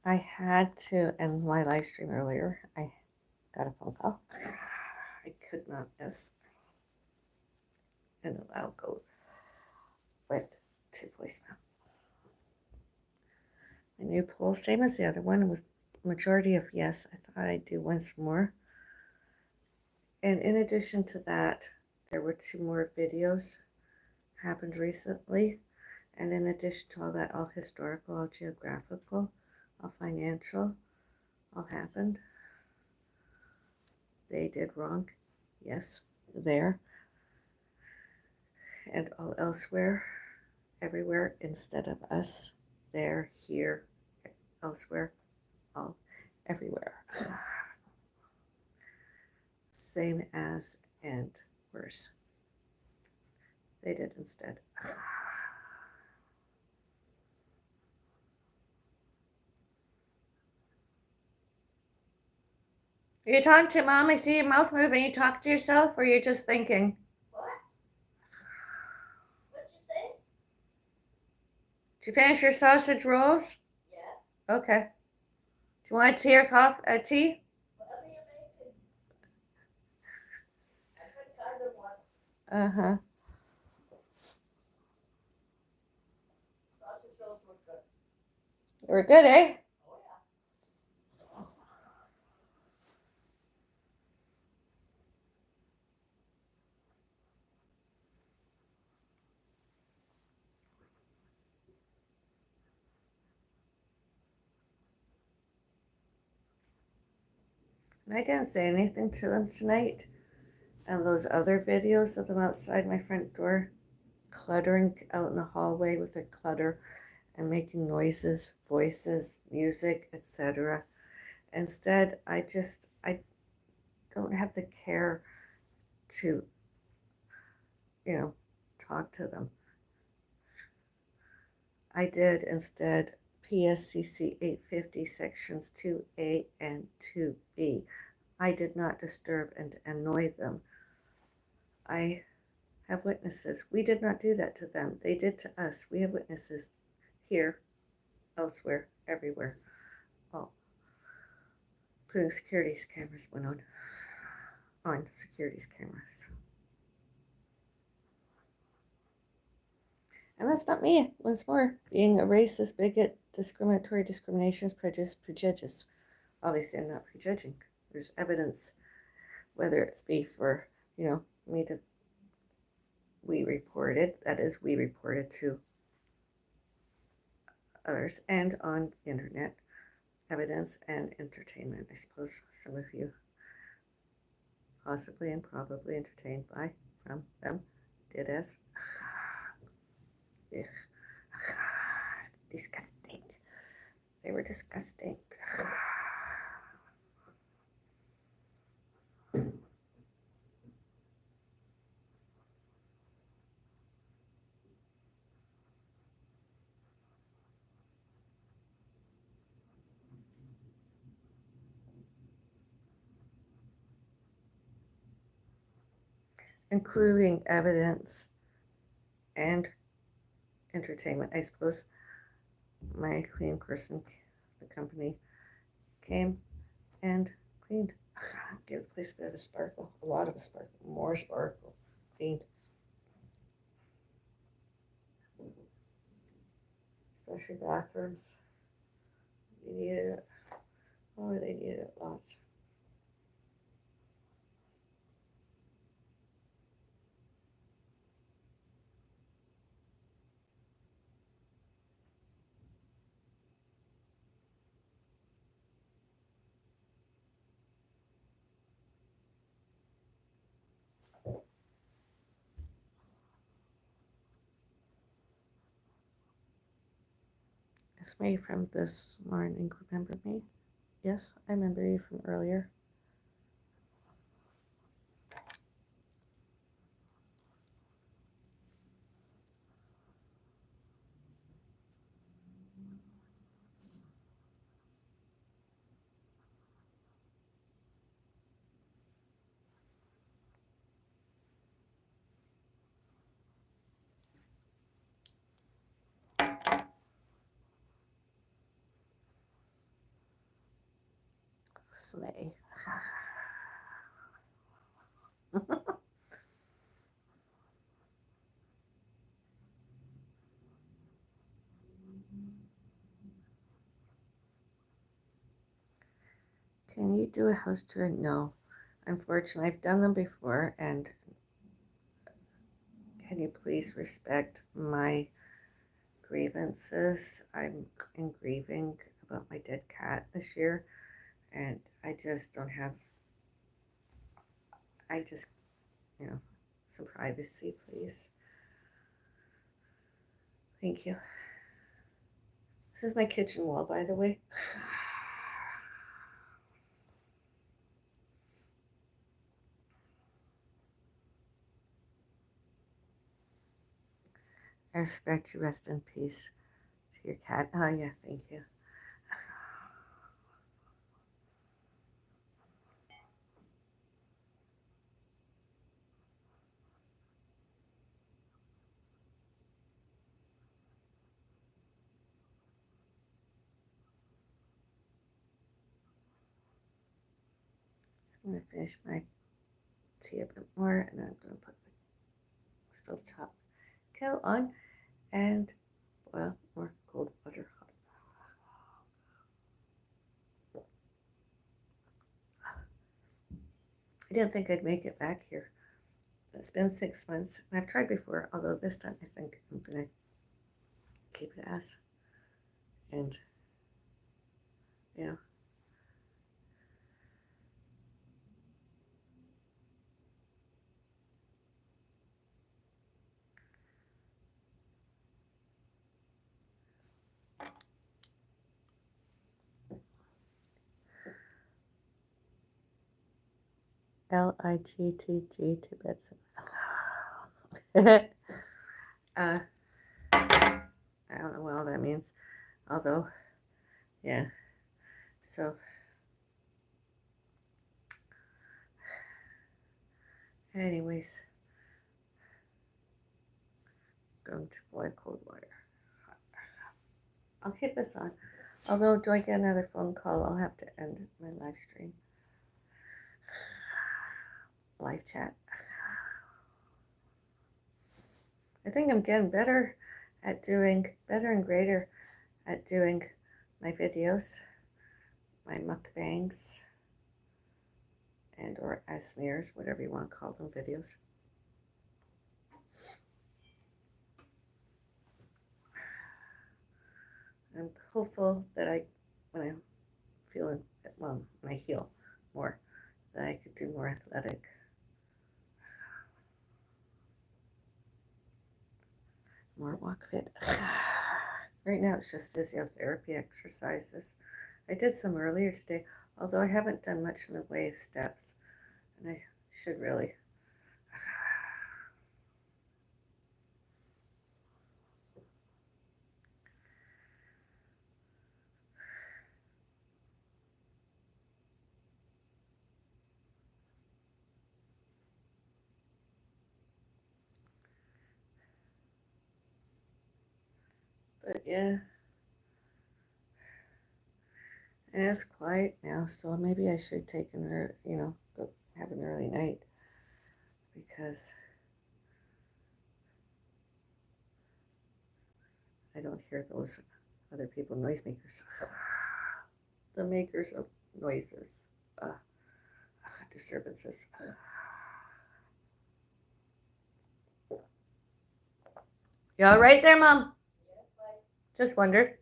I had to end my live stream earlier. I got a phone call. I could not miss. And I'll go went to voicemail. My new poll, same as the other one, was majority of yes. I thought I'd do once more. And in addition to that, there were 2 more videos happened recently. And in addition to all that, all historical, all geographical, all financial, all happened. They did wrong. Yes, there. And all elsewhere, everywhere, instead of us, there, here, elsewhere, all, everywhere. Same as and worse. They did instead. Are you talking to Mom? I see your mouth moving. You talk to yourself, or you're just thinking? What? What'd you say? Did you finish your sausage rolls? Yeah. Okay. Do you want a tea or coffee? Tea? Whatever you're making. I think either one. Uh-huh. Sausage rolls were good. They were good, eh? Oh yeah. And I didn't say anything to them tonight. And those other videos of them outside my front door, cluttering out in the hallway with their clutter and making noises, voices, music, etc. Instead, I don't have the care to, talk to them. I did instead PSCC 850 sections 2A and 2B. I did not disturb and annoy them. I have witnesses. We did not do that to them. They did to us. We have witnesses here, elsewhere, everywhere. All, including securities cameras went on securities cameras. And that's not me, once more, being a racist, bigot, discriminatory, discriminations, prejudice. Obviously, I'm not prejudging. There's evidence, whether it's be for, me to, we reported to others, and on the internet, evidence and entertainment. I suppose some of you, possibly and probably entertained from them, did as. Disgusting. They were disgusting. Including evidence and entertainment. I suppose my clean person, the company, came and cleaned. Gave the place a bit of a sparkle, a lot of a sparkle, more sparkle. Cleaned. Especially bathrooms. They needed it. Oh, they needed it lots. It's me from this morning. Remember me? Yes, I remember you from earlier. sleigh. Can you do a house tour? No. Unfortunately, I've done them before, and can you please respect my grievances? I'm in grieving about my dead cat this year, and I just don't have, I just, you know, some privacy, please. Thank you. This is my kitchen wall, by the way. I respect you. Rest in peace to your cat. Oh, yeah, thank you. So I'm going to finish my tea a bit more, and then I'm going to put the stovetop kettle on and boil more cold water hot. I didn't think I'd make it back here. It's been 6 months, and I've tried before, although this time I think I'm going to keep it as. And, you know, LIGTG to Betsy. I don't know what all that means, although, yeah. So, anyways, going to boil cold water. I'll keep this on. Although, do I get another phone call? I'll have to end my live stream. Live chat. I think I'm getting better and greater at doing my videos, my mukbangs, and or as smears, whatever you want to call them, videos. I'm hopeful that when I'm feeling, well, when I heal more, that I could do more athletic. More walk fit. Right now it's just physiotherapy exercises. I did some earlier today, although I haven't done much in the way of steps, and I should really. But yeah, and it's quiet now, so maybe I should take go have an early night, because I don't hear those other people, noisemakers, the makers of noises, disturbances. You all right there, Mom? Just wondered.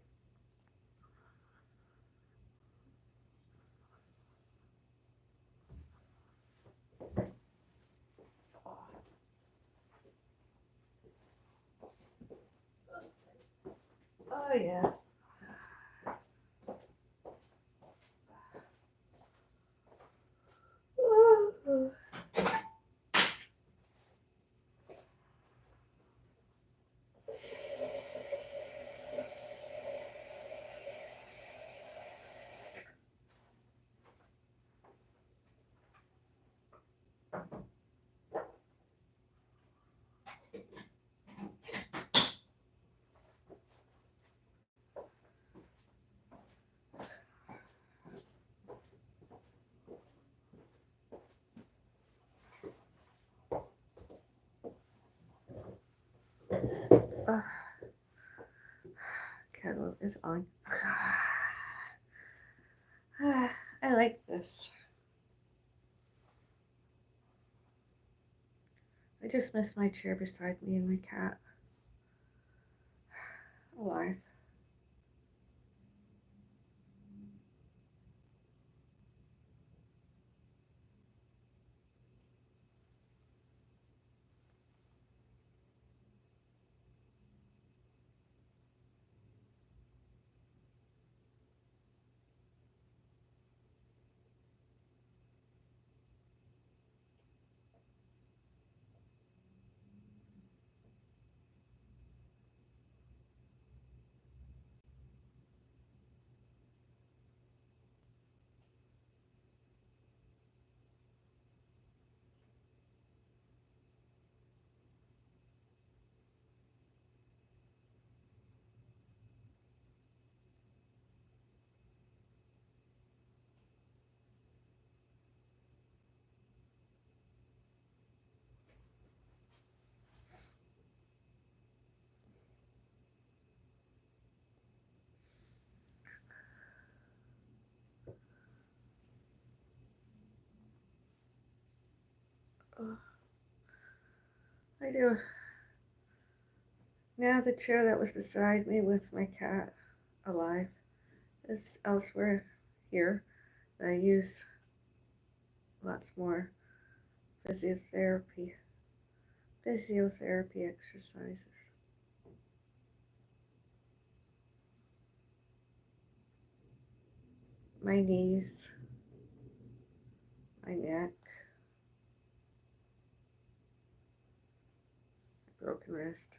Oh, yeah. Candle is on. I like this. I just miss my chair beside me and my cat. Alive. Oh, I do. Now the chair that was beside me with my cat alive is elsewhere here. I use lots more physiotherapy exercises. My knees, my neck, my broken wrist.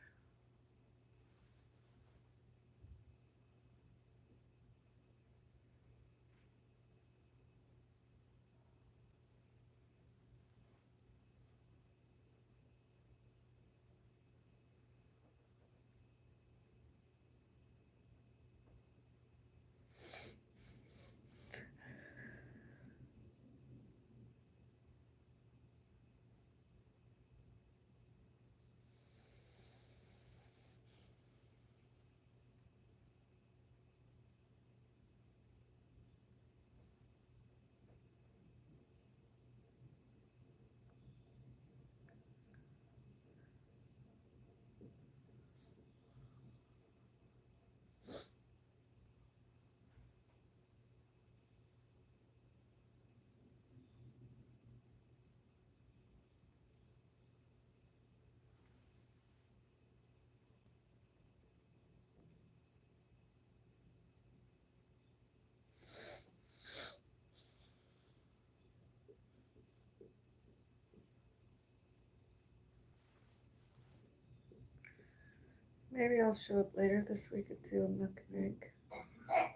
Maybe I'll show up later this week and do a mukbang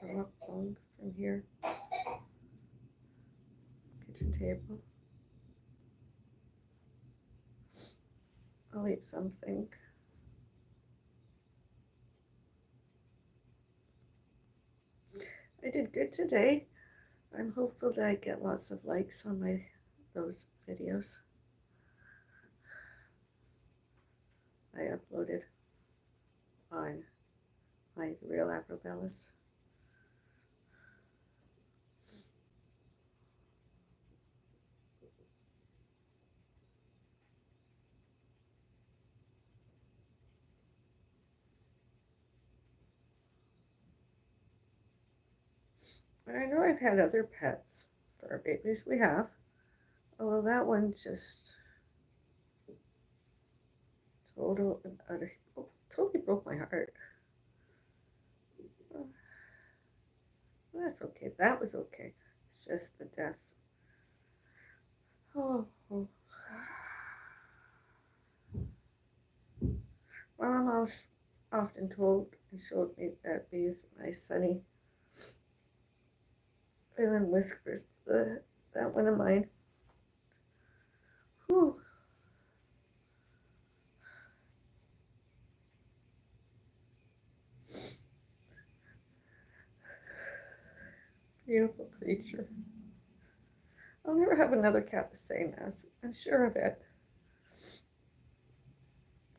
or mukbang from here. Kitchen table. I'll eat something. I did good today. I'm hopeful that I get lots of likes on those videos I uploaded on my Real Avril Bellis. I know I've had other pets for our babies. We have. Although that one just totally broke my heart. Oh, that's okay. That was okay. It's just the death. Oh. My mom often told and showed me that bees, my sunny island whiskers. That one of mine. Whew. Beautiful creature. I'll never have another cat the same as. I'm sure of it.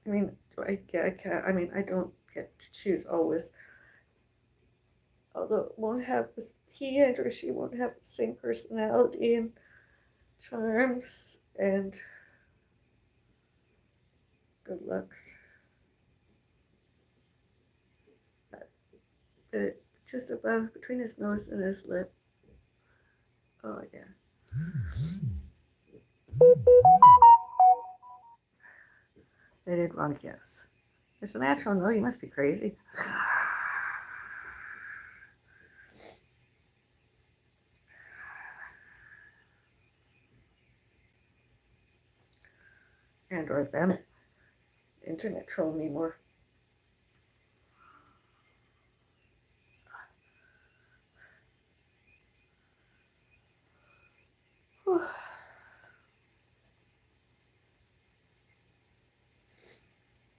I mean, I can't, I mean, I don't get to choose always. Although it won't have this, he and or she won't have the same personality and charms and good looks. But just above, between his nose and his lip. Oh, yeah. They did wrong, yes. There's a natural no, you must be crazy. And or them. Internet troll me more.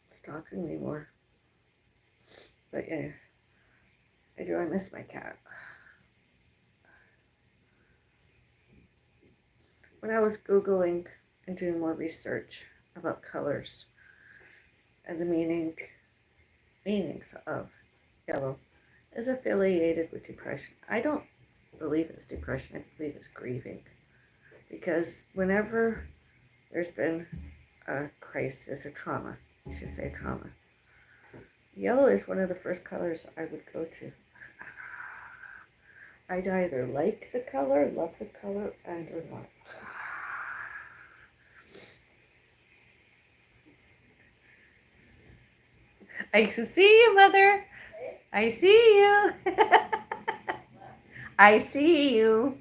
Stalking me more. But yeah, I miss my cat. When I was Googling and doing more research about colors and the meanings of yellow is affiliated with depression. I don't believe it's depression, I believe it's grieving. Because whenever there's been a crisis, a trauma, I should say trauma, yellow is one of the first colors I would go to. I'd either like the color, love the color, and or not. I can see you, Mother. I see you. I see you.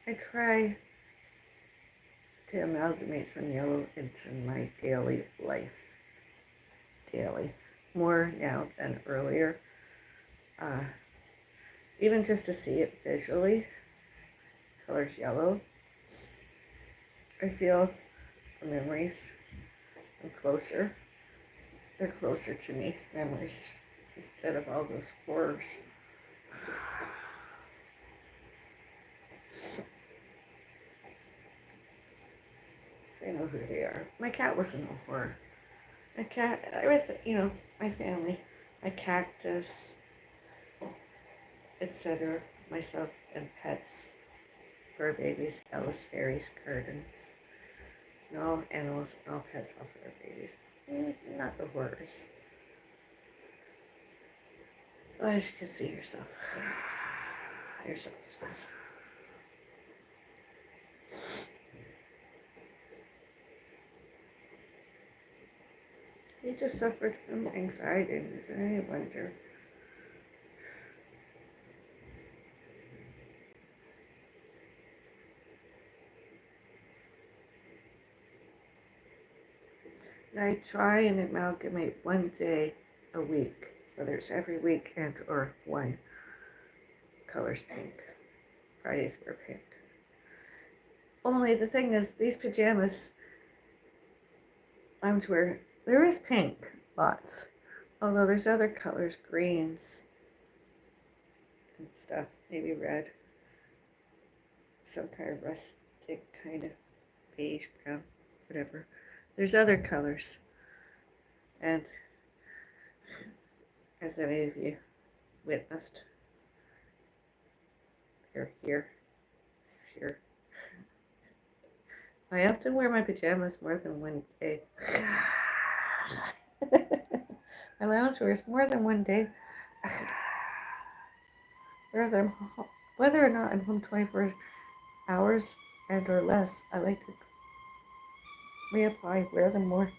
I try to amalgamate some yellow into my daily life. Daily. More now than earlier. Even just to see it visually, colors yellow. I feel the memories are closer. They're closer to me, memories, instead of all those horrors. I know who they are. My cat wasn't a horror. My cat, my family, my cactus, etc., myself and pets, fur babies, Ellis fairies, curtains, and all animals and all pets are fur babies. Not the horrors. Well, as you can see yourself. Yourselves. He just suffered from anxiety, is it any wonder? And I try and amalgamate one day a week, whether it's every week and or one. Colors pink. Fridays wear pink. Only the thing is, these pajamas, loungewear, there is pink, lots. Although there's other colors, greens and stuff, maybe red. Some kind of rustic kind of beige, brown, whatever. There's other colors. And as any of you witnessed, here. I often wear my pajamas more than one day. My loungewear is more than one day. Whether or not I'm home 24 hours and or less, I like to reapply, wear them more.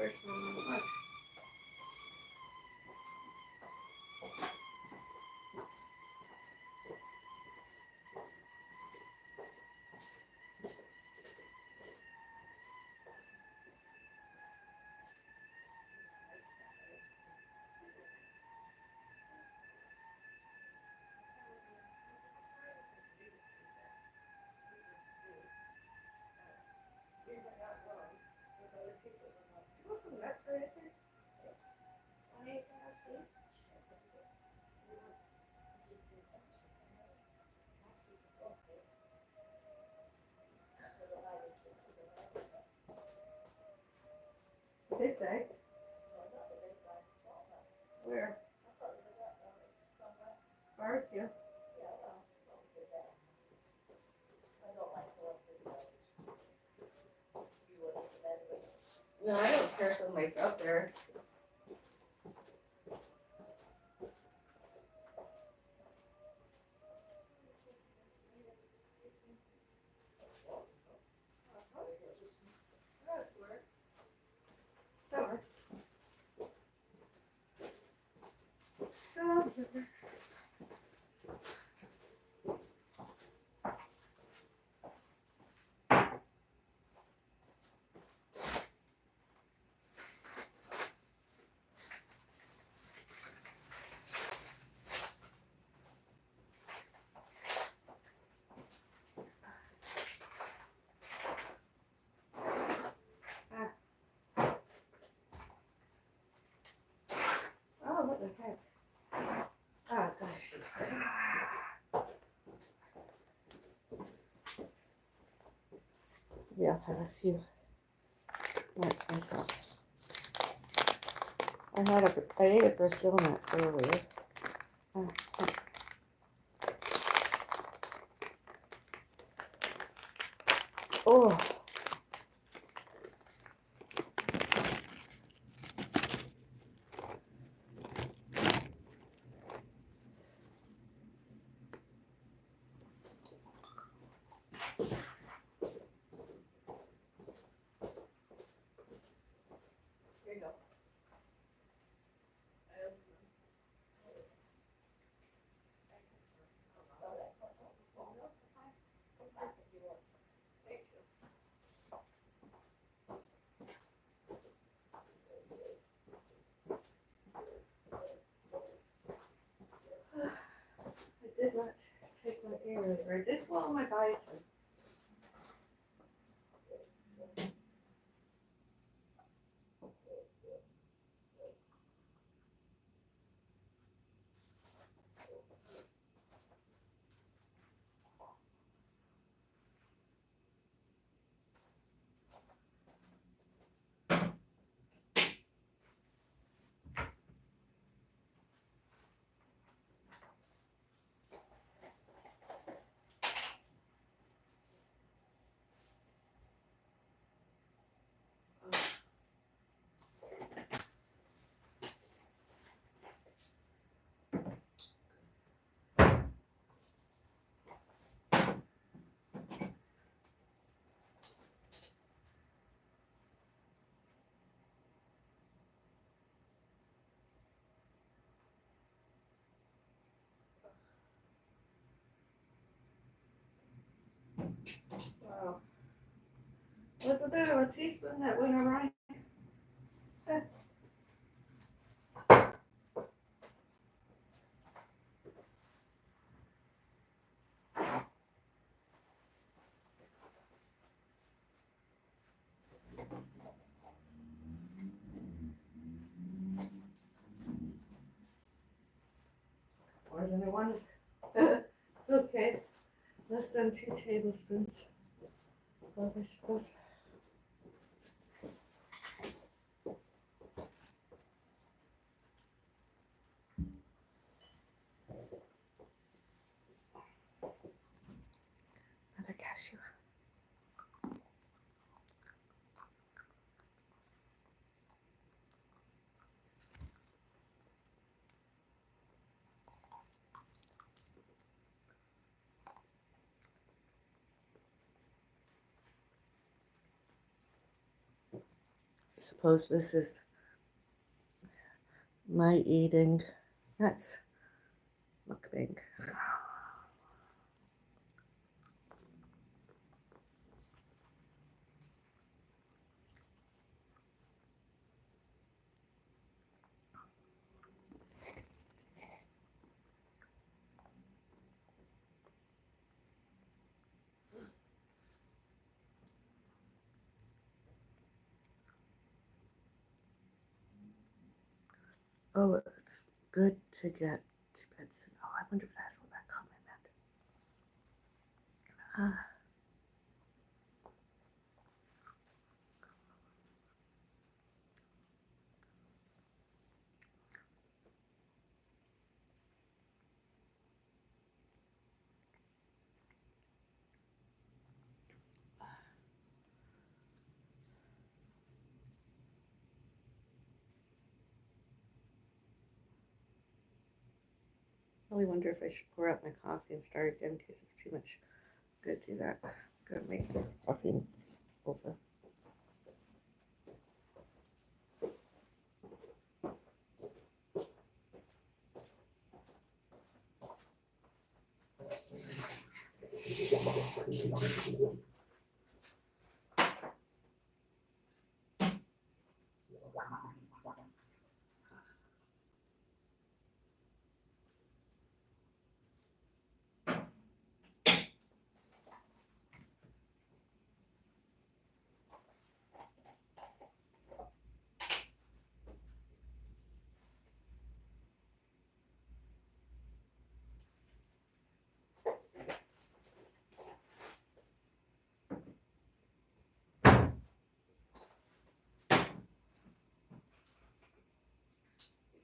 There's no more. Listen, that's right there. Did they? Where? Barbecue. No, I don't care if somebody's up there. Summer. Summer. Oh, what the heck? Oh, gosh. Yeah, I'll have a few nuts myself. I ate a Brazil nut earlier. Oh. Oh. Here you go. I did not take my earring. I did swallow my biotin. Wow. What's a bit of a teaspoon that went around? More than I wanted. It's okay. Less than 2 tablespoons. Well, I suppose. Another cashew. suppose this is my eating. That's mukbang. Oh, it's good to get to bed soon. Oh, I wonder if that's what that comment meant. I really wonder if I should pour out my coffee and start again in case it's too much. Good, do that. Gotta make the coffee over. Use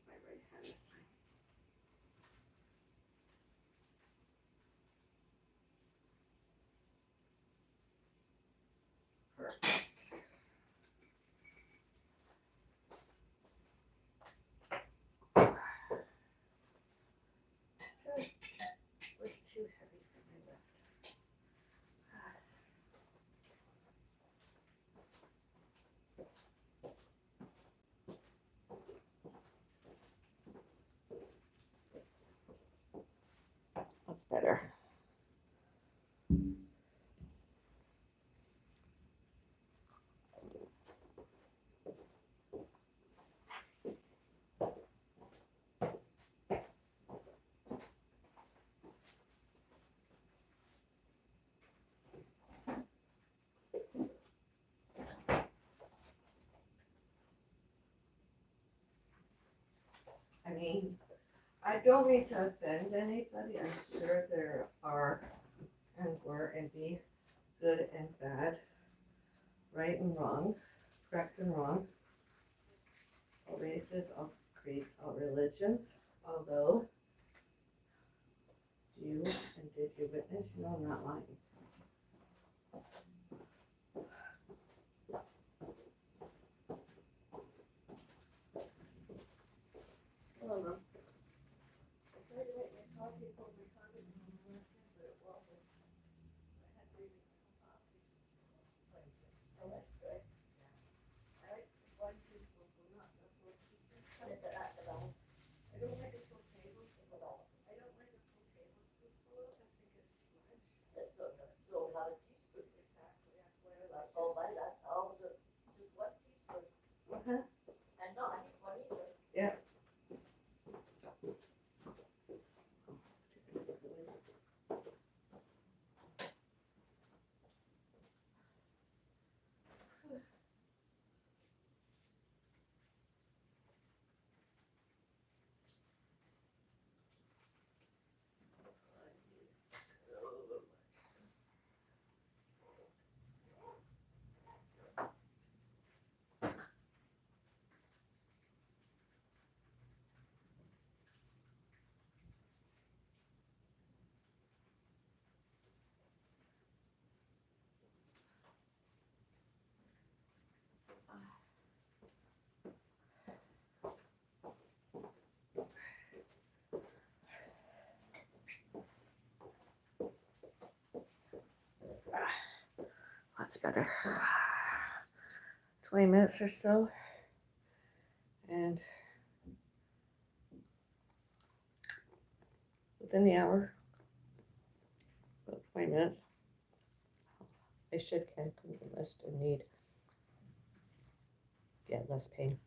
my right hand this time. Perfect. Just was too heavy for my left. That's better. I mean, I don't mean to offend anybody. I'm sure there are and were and be good and bad, right and wrong, correct and wrong, all races, all creeds, all religions. Although, you and did you witness? You know I'm not lying. Hello, Mom. I tried to make my coffee for my coffee but it wasn't. I had to make my coffee. Oh, that's good. I like one teaspoon, not the full teaspoon. I don't like a full tablespoon at all. I don't like a full tablespoon full. I think it's too much. That's so good. So not a teaspoon. Exactly. That's why I like That's all by that. Oh, just one teaspoon. Uh-huh. And not I need one either. Yeah. That's better. 20 minutes or so. And within the hour, about 20 minutes, I should can list and need get less pain.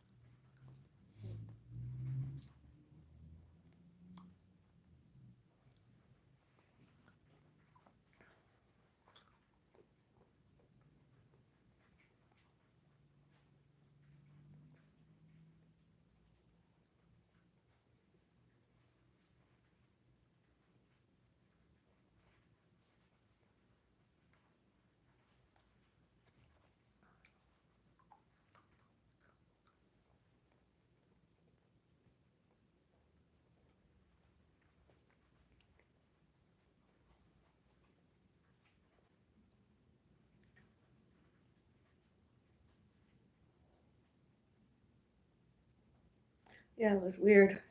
Yeah, it was weird.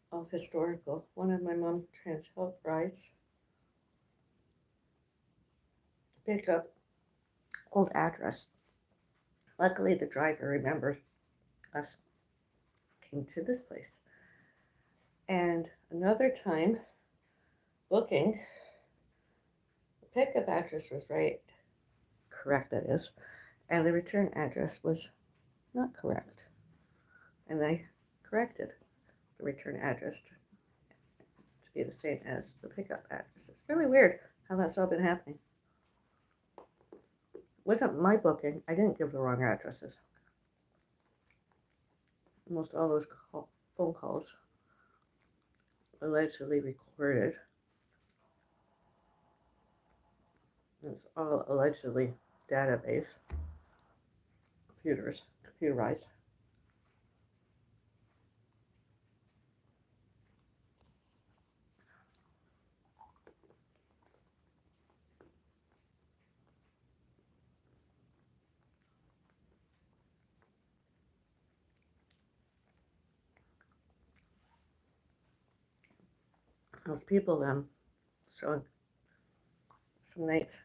All historical. One of my mom trans health rides pick up old address. Luckily, the driver remembered us, came to this place. And another time, booking, the pickup address was right, correct, that is, and the return address was not correct. And I corrected the return address to be the same as the pickup address. It's really weird how that's all been happening. It wasn't my booking. I didn't give the wrong addresses. Almost all those phone calls allegedly recorded. It's all allegedly database computerized. Those people showing some nights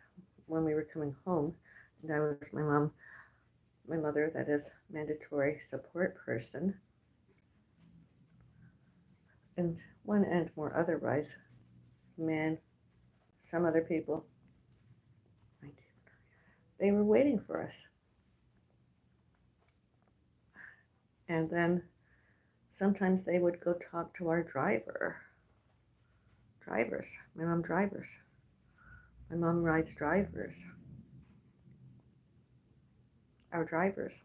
when we were coming home, and I was my mother, that is mandatory support person, and one and more otherwise, man, some other people, they were waiting for us. And then sometimes they would go talk to our drivers. My mom drivers. My mom rides drivers. Our drivers.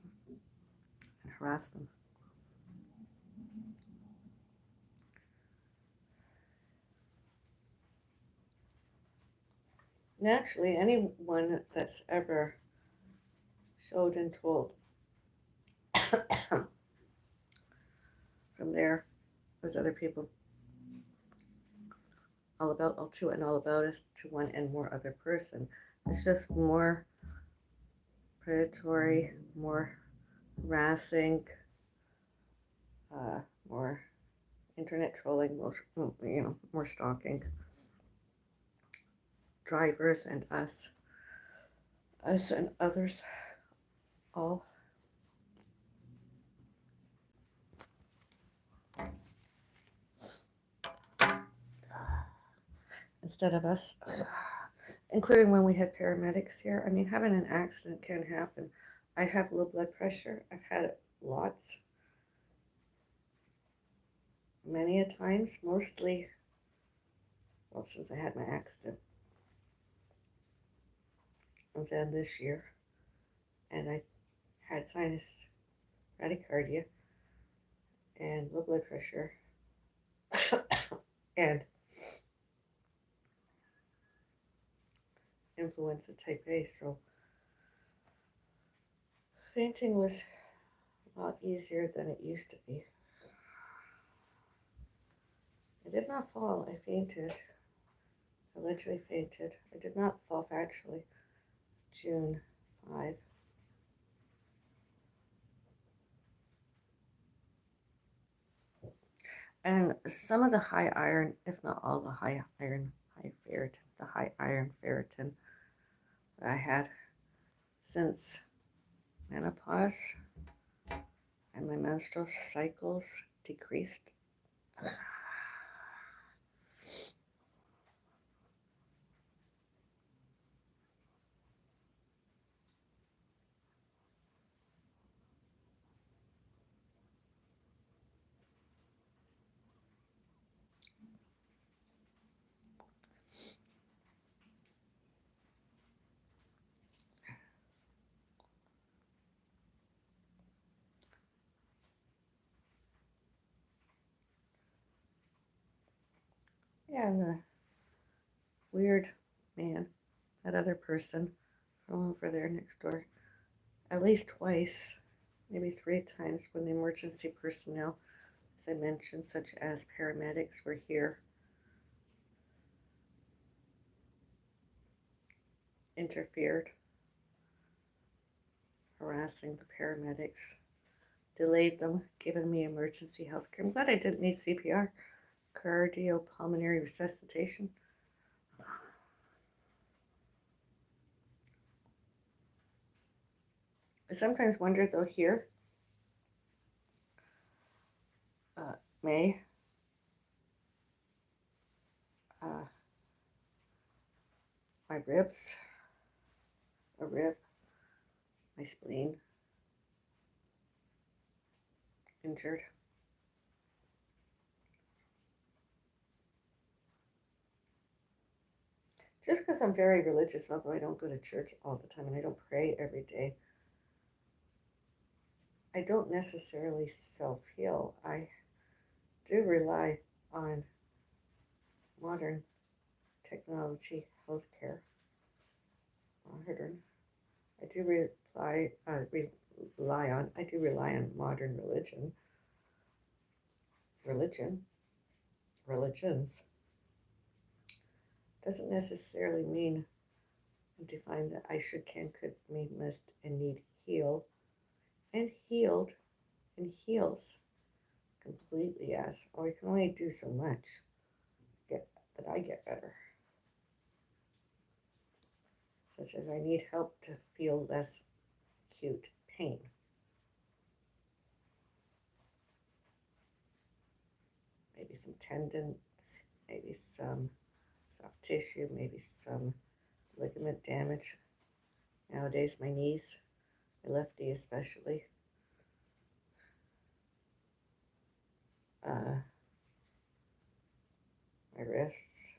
And harass them. And actually, anyone that's ever showed and told from there was other people all about all to and all about us to one and more other person. It's just more predatory, more harassing, more internet trolling, more stalking. Drivers and us and others, all. Instead of us, including when we had paramedics here. I mean, having an accident can happen. I have low blood pressure. I've had it lots. Many a times, mostly, well, since I had my accident. And then this year. And I had sinus bradycardia and low blood pressure and influenza type A. So fainting was a lot easier than it used to be. I did not fall. I fainted. I literally fainted. I did not fall actually. June 5. And some of the high iron, if not all the high iron, high ferritin that I had since menopause and my menstrual cycles decreased. Yeah, and the weird man, that other person from over there next door, at least twice, maybe 3 times when the emergency personnel, as I mentioned, such as paramedics, were here, interfered, harassing the paramedics, delayed them, giving me emergency health care. I'm glad I didn't need CPR, cardiopulmonary resuscitation. I sometimes wonder, though, here, May, uh, my ribs, a rib, my spleen, injured. Just because I'm very religious, although I don't go to church all the time and I don't pray every day, I don't necessarily self heal. I do rely on modern technology, healthcare, modern. I do I do rely on modern religions. Doesn't necessarily mean and define that I should, can, could, may, must, and need heal, and healed, and heals completely as, or I can only do so much get that I get better. Such as I need help to feel less acute pain. Maybe some tendons, maybe some soft tissue, maybe some ligament damage. Nowadays, my knees, my left knee especially, uh, my wrists,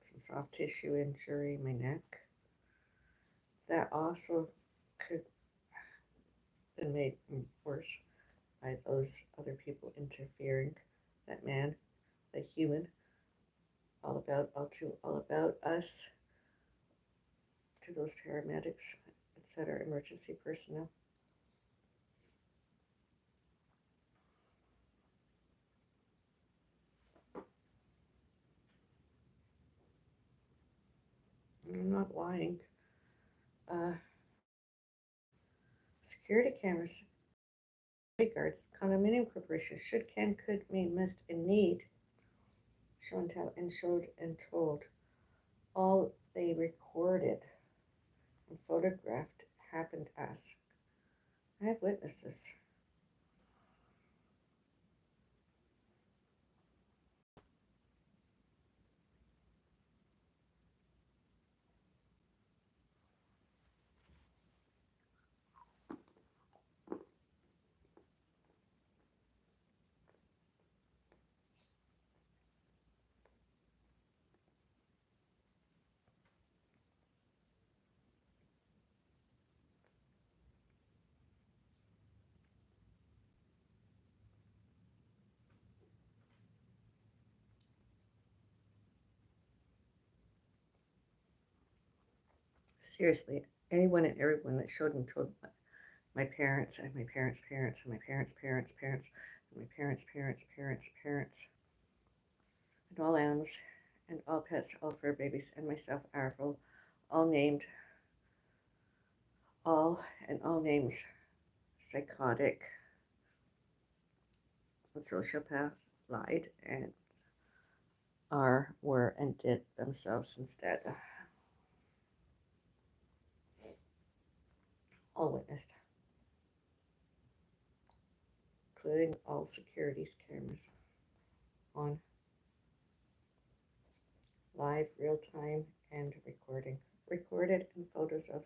some soft tissue injury, my neck. That also could have been made worse by those other people interfering. That man, the human, all about us, to those paramedics, etc., emergency personnel. I'm not lying. Uh, Security cameras, bodyguards, condominium corporations should, can, could, may, must, and need show and tell and showed and told. All they recorded and photographed happened as. I have witnesses. Seriously, anyone and everyone that showed and told my parents and my parents' parents and my parents' parents' parents and my parents' parents' parents' parents and all animals and all pets, all fur babies, and myself, Avril, all named, all names, psychotic and sociopath, lied and are, were, and did themselves instead. all witnessed, including all security's cameras on live, real time, and recorded, and photos of.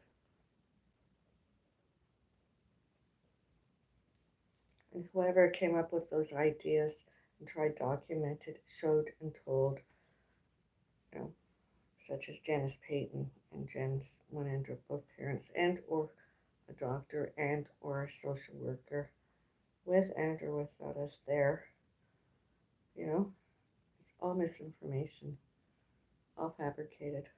And whoever came up with those ideas and tried documented, showed, and told, you know, such as Janice Payton and Janice Winandra, both parents and or a doctor and or a social worker, with and or without us there, you know, it's all misinformation, all fabricated.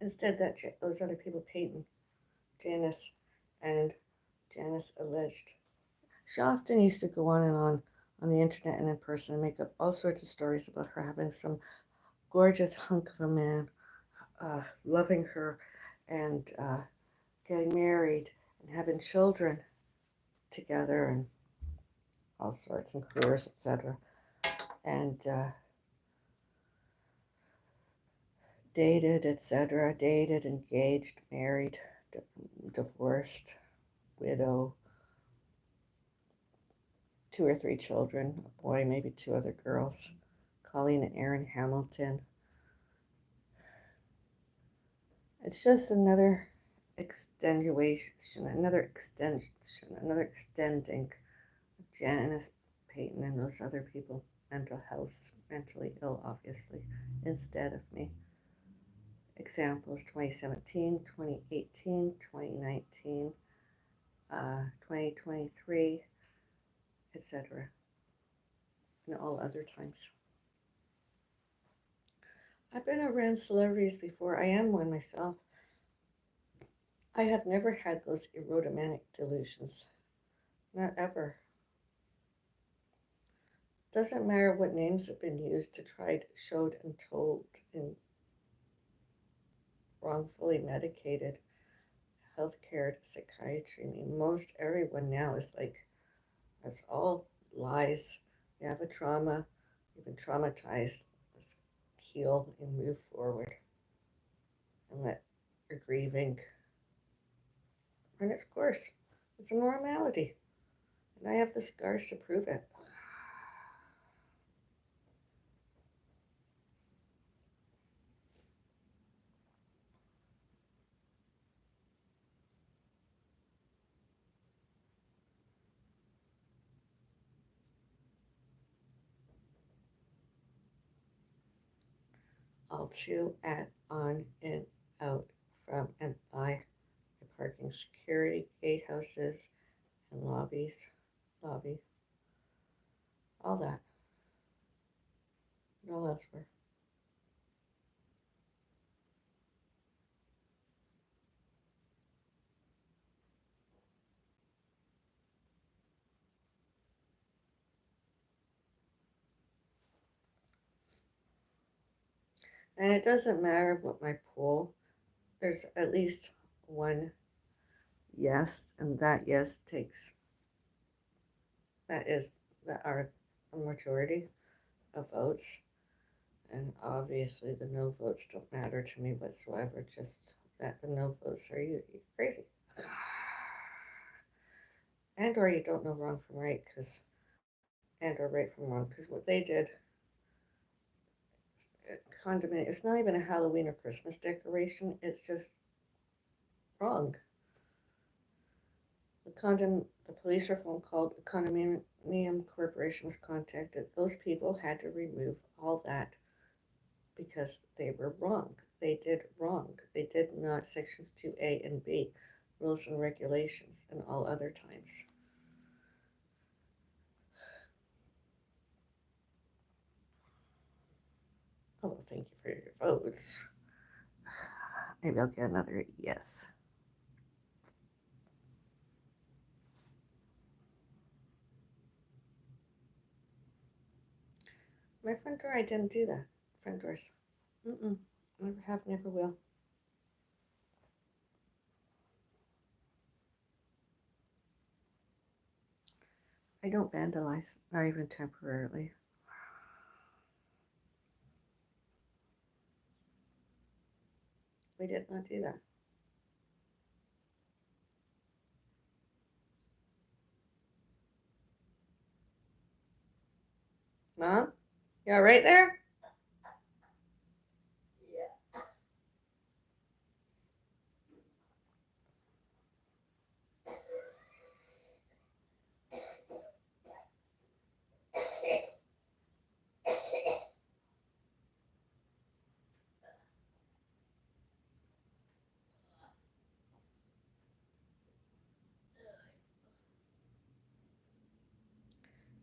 Instead, those other people, Peyton, Janice, and Janice alleged. She often used to go on the internet and in person and make up all sorts of stories about her having some gorgeous hunk of a man loving her and getting married and having children together and all sorts and careers, etc. And dated, etc. Dated, engaged, married, divorced, widow, 2 or 3 children, a boy, maybe 2 other girls, Colleen and Aaron Hamilton. It's just another extenuation, another extension, another extending of Janice Payton and those other people, mental health, mentally ill, obviously, instead of me. Examples 2017, 2018, 2019, 2023, etc., and all other times. I've been around celebrities before. I am one myself. I have never had those erotomanic delusions. Not ever. Doesn't matter what names have been used to tried, showed, and told in wrongfully medicated healthcare, psychiatry. I mean, most everyone now is like, that's all lies. You have a trauma, you've been traumatized. Let's heal and move forward and let your grieving run its course. It's a normality. And I have the scars to prove it. All to, at, on, in, out, from, and by the parking security, gatehouses, and lobby, all that, and all elsewhere. And it doesn't matter what my poll, there's at least one yes, and that yes takes, that is, that are a majority of votes. And obviously, the no votes don't matter to me whatsoever, just that the no votes are you crazy. And or you don't know wrong from right, because, and or right from wrong, because what they did, condiment, it's not even a Halloween or Christmas decoration, it's just wrong. The police were phone called, the condominium corporation was contacted. Those people had to remove all that because they were wrong. They did wrong. They did not sections 2A and B, rules and regulations, and all other times. Oh, well, thank you for your votes. Maybe I'll get another yes. My front door, I didn't do that. Front doors. Never have, never will. I don't vandalize, not even temporarily. We did not do that. Mom, you all right there? Yeah.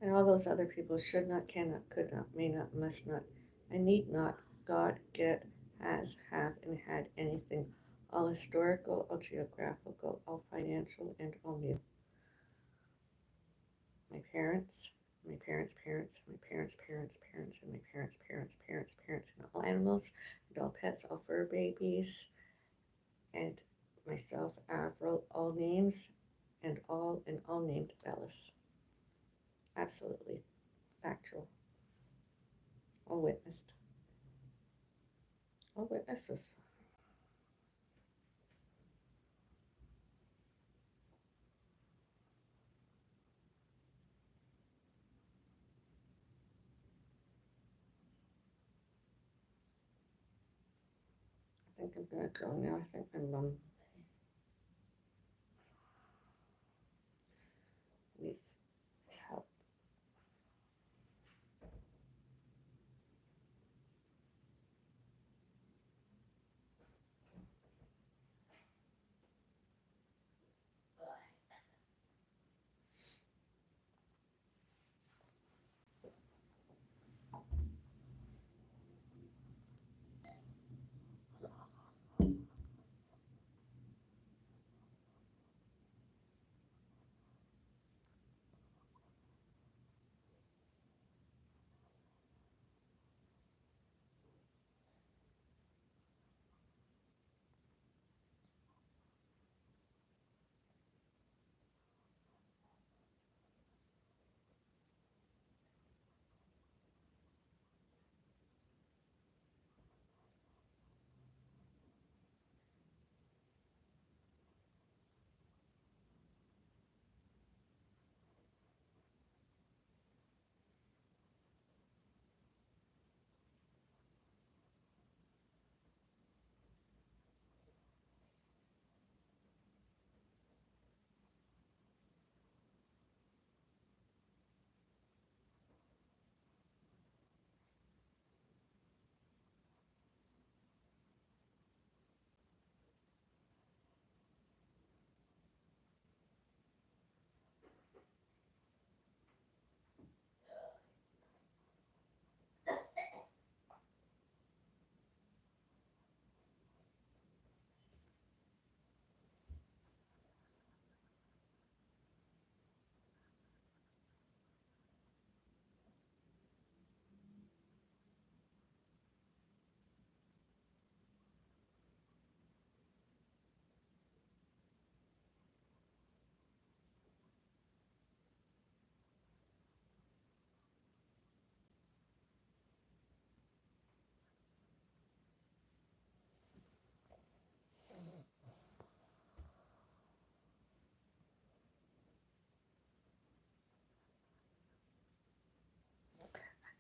And all those other people should not, cannot, could not, may not, must not, and need not, God, get, has, have, and had anything, all historical, all geographical, all financial, and all new. My parents, my parents' parents, my parents' parents' parents, and my parents' parents' parents' parents, and all animals, and all pets, all fur babies, and myself, Avril, all names, and all named Bellis. Absolutely factual. All witnessed. All witnesses. I think I'm gonna go now. I think my mom needs help.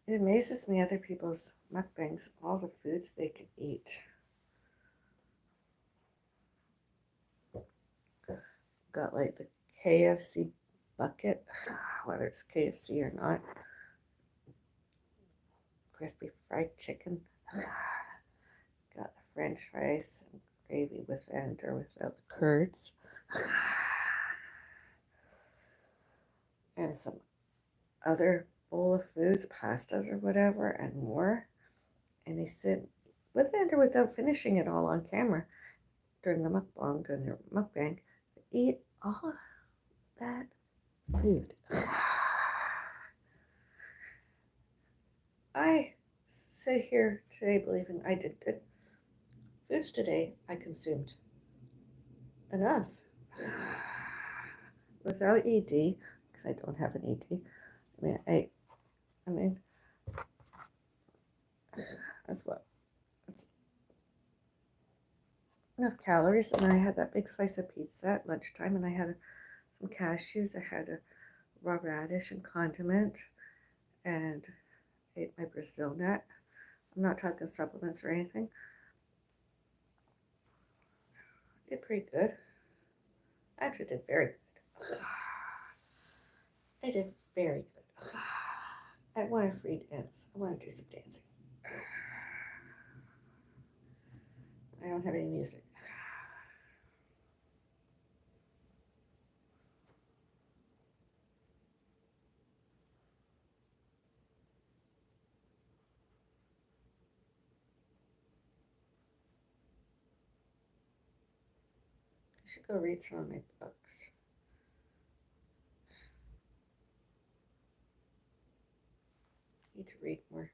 It amazes me other people's mukbangs, all the foods they can eat. Got like the KFC bucket, whether it's KFC or not. Crispy fried chicken. Got the French fries and gravy with and or without the curds. And some other bowl of foods, pastas or whatever, and more. And they sit with and or without finishing it all on camera during the mukbang and their mukbang. They eat all of that food. I sit here today believing I did good. Foods today I consumed enough. Without ED, because I don't have an ED. I mean, that's what, that's enough calories. And then I had that big slice of pizza at lunchtime, and I had some cashews. I had a raw radish and condiment, and ate my Brazil nut. I'm not talking supplements or anything. Did pretty good. I actually did very good. I did very good. I want a free dance. I want to do some dancing. I don't have any music. I should go read some of my books. Need to read more.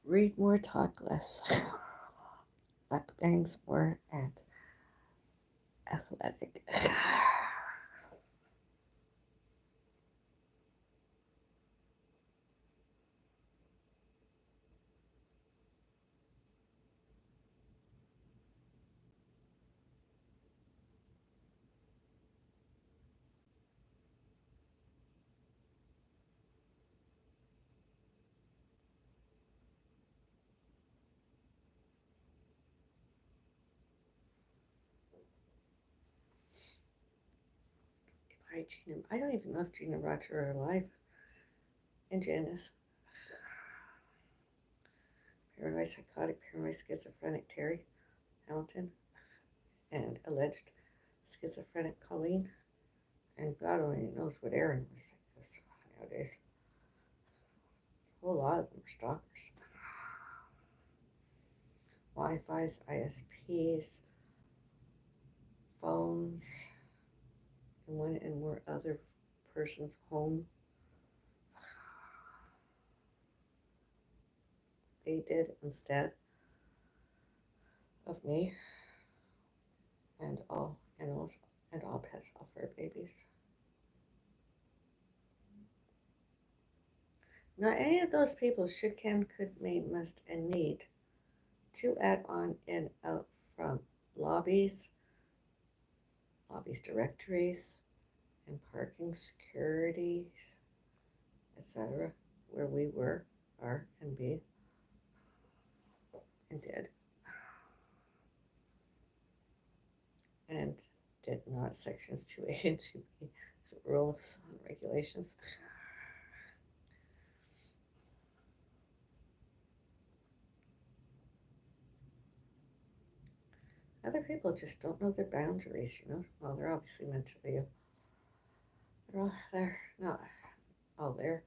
Read more, talk less. Back bangs more, and athletic. Hi, Gina. I don't even know if Gina and Roger are alive. And Janice. Paranoid psychotic, paranoid schizophrenic Terry Hamilton, and alleged schizophrenic Colleen. And God only knows what Aaron was like this nowadays. A whole lot of them are stalkers. Wi-Fi's, ISPs, phones, and one and more other person's home. They did instead of me and all animals and all pets, all fur babies. Not any of those people should, can, could, may, must, and need to add on and out from lobbies directories, and parking securities, etc., where we were, are, and be, and did, and did not sections 2A and 2B rules and regulations. Other people just don't know their boundaries, Well, they're obviously mentally ill. They're not all there.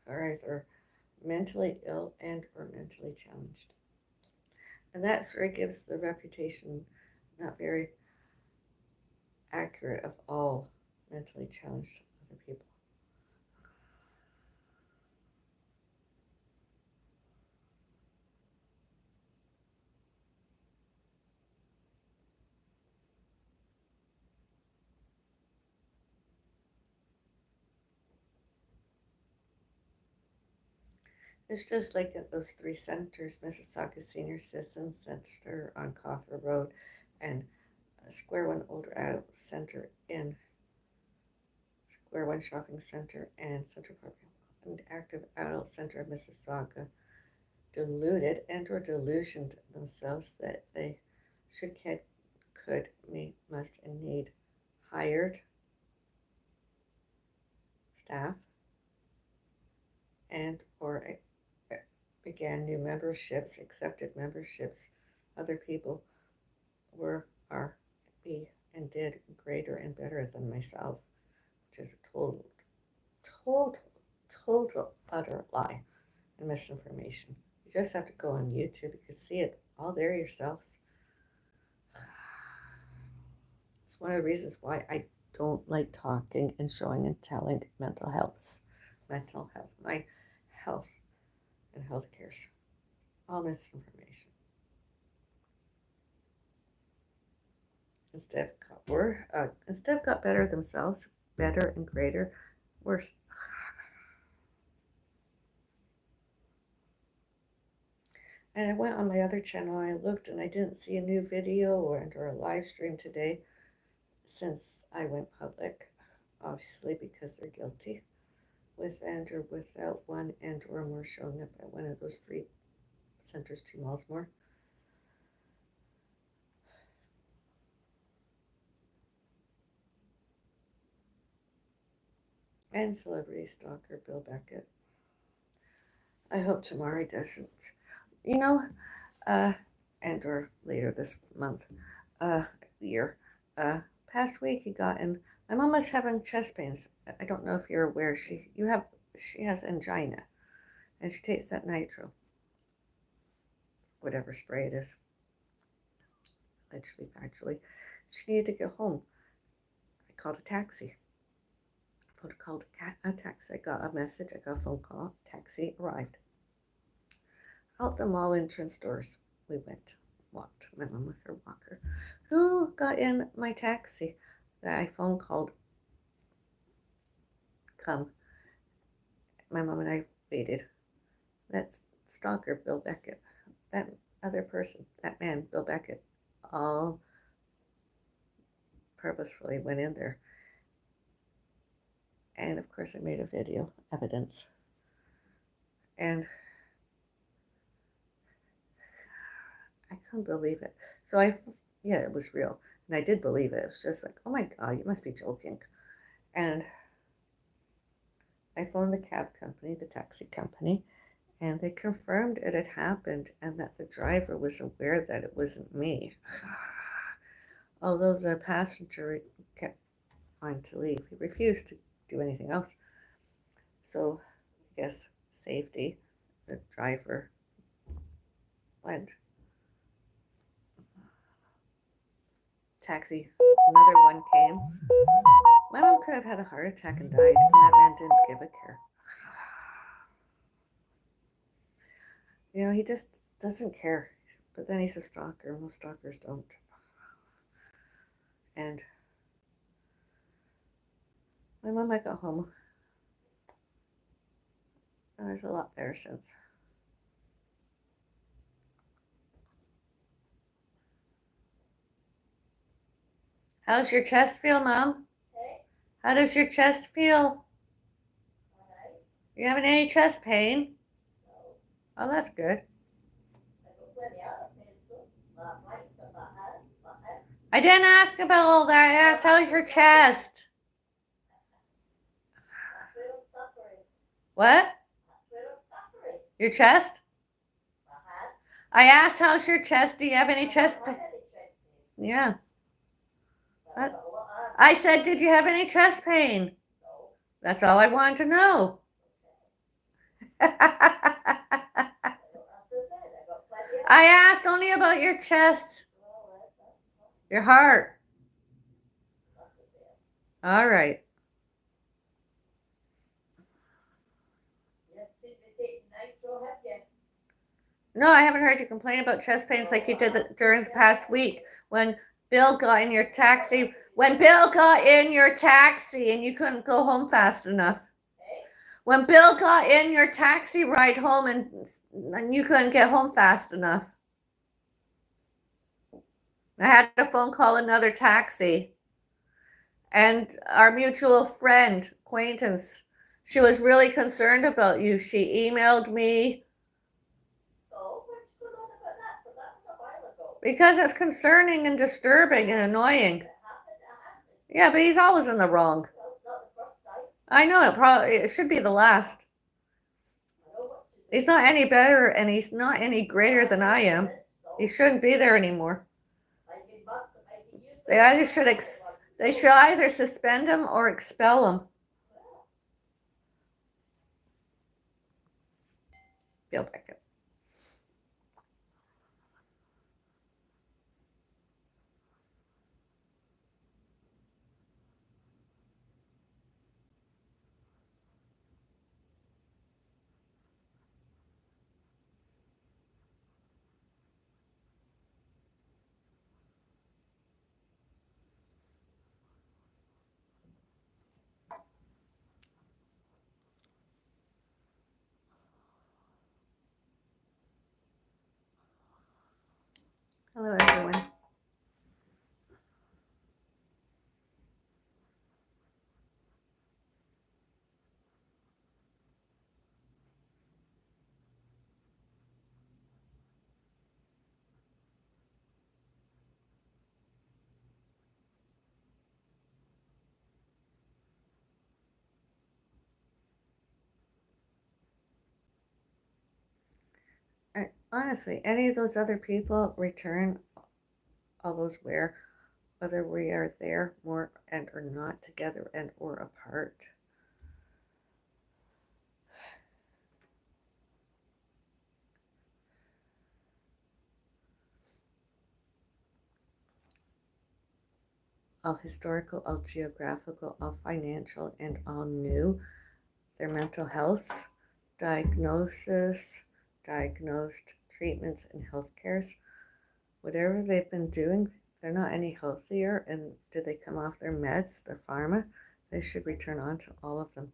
Are either mentally ill and or mentally challenged. And that sort of gives the reputation not very accurate of all mentally challenged other people. It's just like at those three centers, Mississauga Senior Citizen Center on Cawthra Road, and Square One Older Adult Center in Square One Shopping Center, and Central Park and Active Adult Center of Mississauga deluded and or delusioned themselves that they should, can, could, may, must, and need hired staff and or began new memberships, accepted memberships. Other people were, are, be, and did greater and better than myself, which is a total, utter lie and misinformation. You just have to go on YouTube. You can see it all there yourselves. It's one of the reasons why I don't like talking and showing and telling mental health, my health and healthcare. All misinformation. instead of got better themselves, better and greater, worse. And I went on my other channel, I looked and I didn't see a new video or a live stream today since I went public, obviously because they're guilty, with and or without one and or more showing up at one of those 3 centers, 2 miles more. And celebrity stalker Bill Beckett. I hope tomorrow he doesn't. You know, and or later this month, year, past week he got in. My mom was having chest pains. I don't know if you're aware. She has angina, and she takes that nitro, whatever spray it is. Allegedly, factually, she needed to get home. I called a taxi. Called a taxi. I got a message. I got a phone call. Taxi arrived. Out the mall entrance doors we went. Walked. My mom with her walker. Who got in my taxi that I phone called? Come. My mom and I waited. That's stalker Bill Beckett. That other person, that man, Bill Beckett, all purposefully went in there. And of course I made a video, evidence. And I couldn't believe it. So it was real. And I did believe it. It was just like, oh my God, you must be joking. And I phoned the cab company, the taxi company, and they confirmed it had happened and that the driver was aware that it wasn't me. Although the passenger kept wanting to leave, he refused to do anything else. So, I guess safety, the driver went. Taxi, another one came. My mom could have had a heart attack and died, and that man didn't give a care. You know, he just doesn't care. But then he's a stalker. Most stalkers don't. And my mom, I got home. And there's a lot better since. How's your chest feel, Mom? Okay, How does your chest feel? all right, You having any chest pain? no, Oh, that's good. I got plenty of pain too. My flanks and my hands, my head. I didn't ask about all that. I asked, how's your chest? That's where I'm suffering. What? That's where I'm suffering. Your chest? My hand. I asked, how's your chest? Do you have any chest I pain? don't have any chest pain. Yeah. But I got a lot of I said, did you have any chest pain? no. That's all I wanted to know. As I said, I got plenty of I asked only about your chest, well, your heart. that's there. All right. You haven't seen me take nitro, have you? No, I haven't heard you complain about chest pains like you did during the past week when Bill got in your taxi. When Bill got in your taxi and you couldn't go home fast enough. Hey? When Bill got in your taxi ride home and you couldn't get home fast enough. I had to phone call another taxi. And our mutual friend, acquaintance, she was really concerned about you. She emailed me So, what's going on about that? So that was a while ago. because it's concerning and disturbing and annoying. It happened. Yeah, but he's always in the wrong. Well, it's not the first time. I know it should be the last. I know what to do. He's not any better and he's not any greater than I am. He shouldn't be there anymore. They should either suspend him or expel him. Bill Beckett. Honestly, any of those other people return all those whether we are there more and or not together and or apart. All historical, all geographical, all financial, and all new. Their mental healths, diagnosis, diagnosed treatments, and health cares. Whatever they've been doing, they're not any healthier. And did they come off their meds, their pharma? They should return on to all of them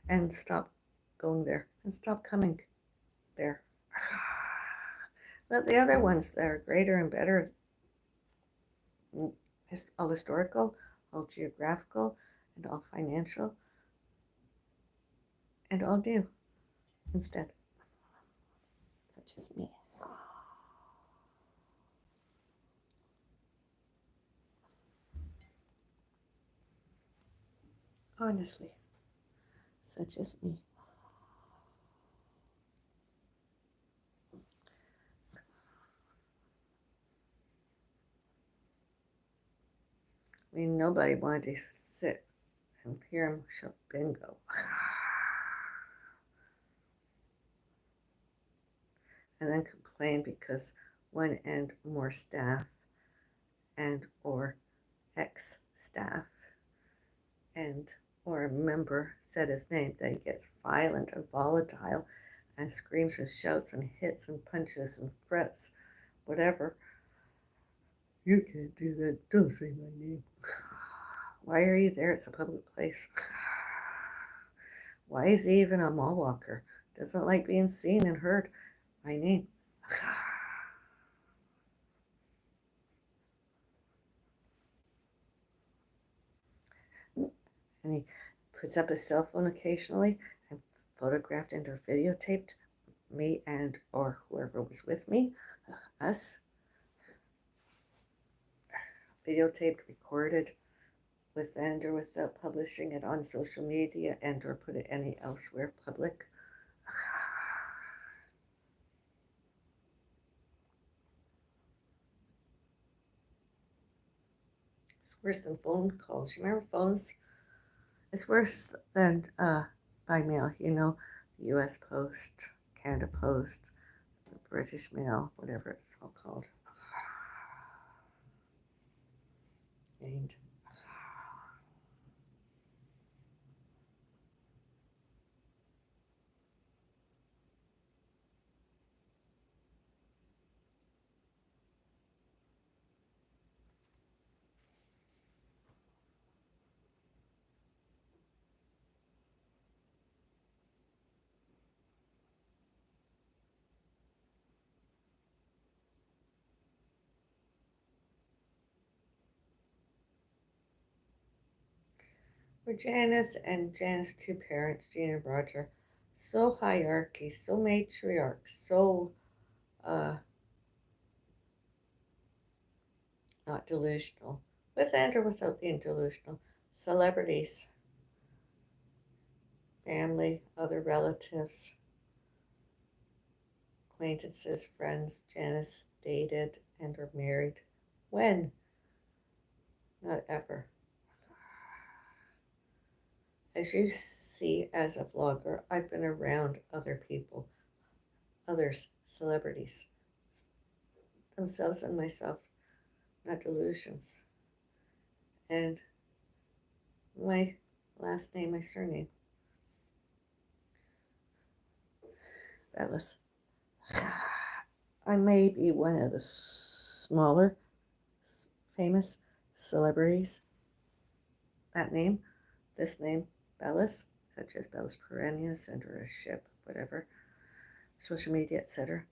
and stop going there and stop coming there. Let the other ones that are greater and better, all historical, all geographical, and all financial, and all new instead, such as me. Honestly, such as me. I mean, nobody wanted to sit and hear him show bingo. And then complain because one and more staff and or ex-staff and or a member said his name, that he gets violent and volatile and screams and shouts and hits and punches and threats, whatever. You can't do that. Don't say my name. Why are you there? It's a public place. Why is he even a mall walker? Doesn't like being seen and heard. My name. And he puts up his cell phone occasionally and photographed and or videotaped me and or whoever was with me, us, videotaped, recorded with and or without publishing it on social media and or put it any elsewhere public. It's worse than phone calls. You remember phones? It's worse than by mail, US Post, Canada Post, British Mail, whatever it's all called. And for Janice and Janice's two parents, Jean and Roger, so hierarchy, so matriarch, so not delusional, with and or without being delusional. Celebrities, family, other relatives, acquaintances, friends. Janice dated and or married. When? Not ever. As you see, as a vlogger, I've been around other people, others, celebrities, themselves and myself, not delusions. And my last name, my surname, Bellis. I may be one of the smaller famous celebrities. That name, this name, Bellis, such as Bellis Perennius, enter a ship, whatever, social media, etc.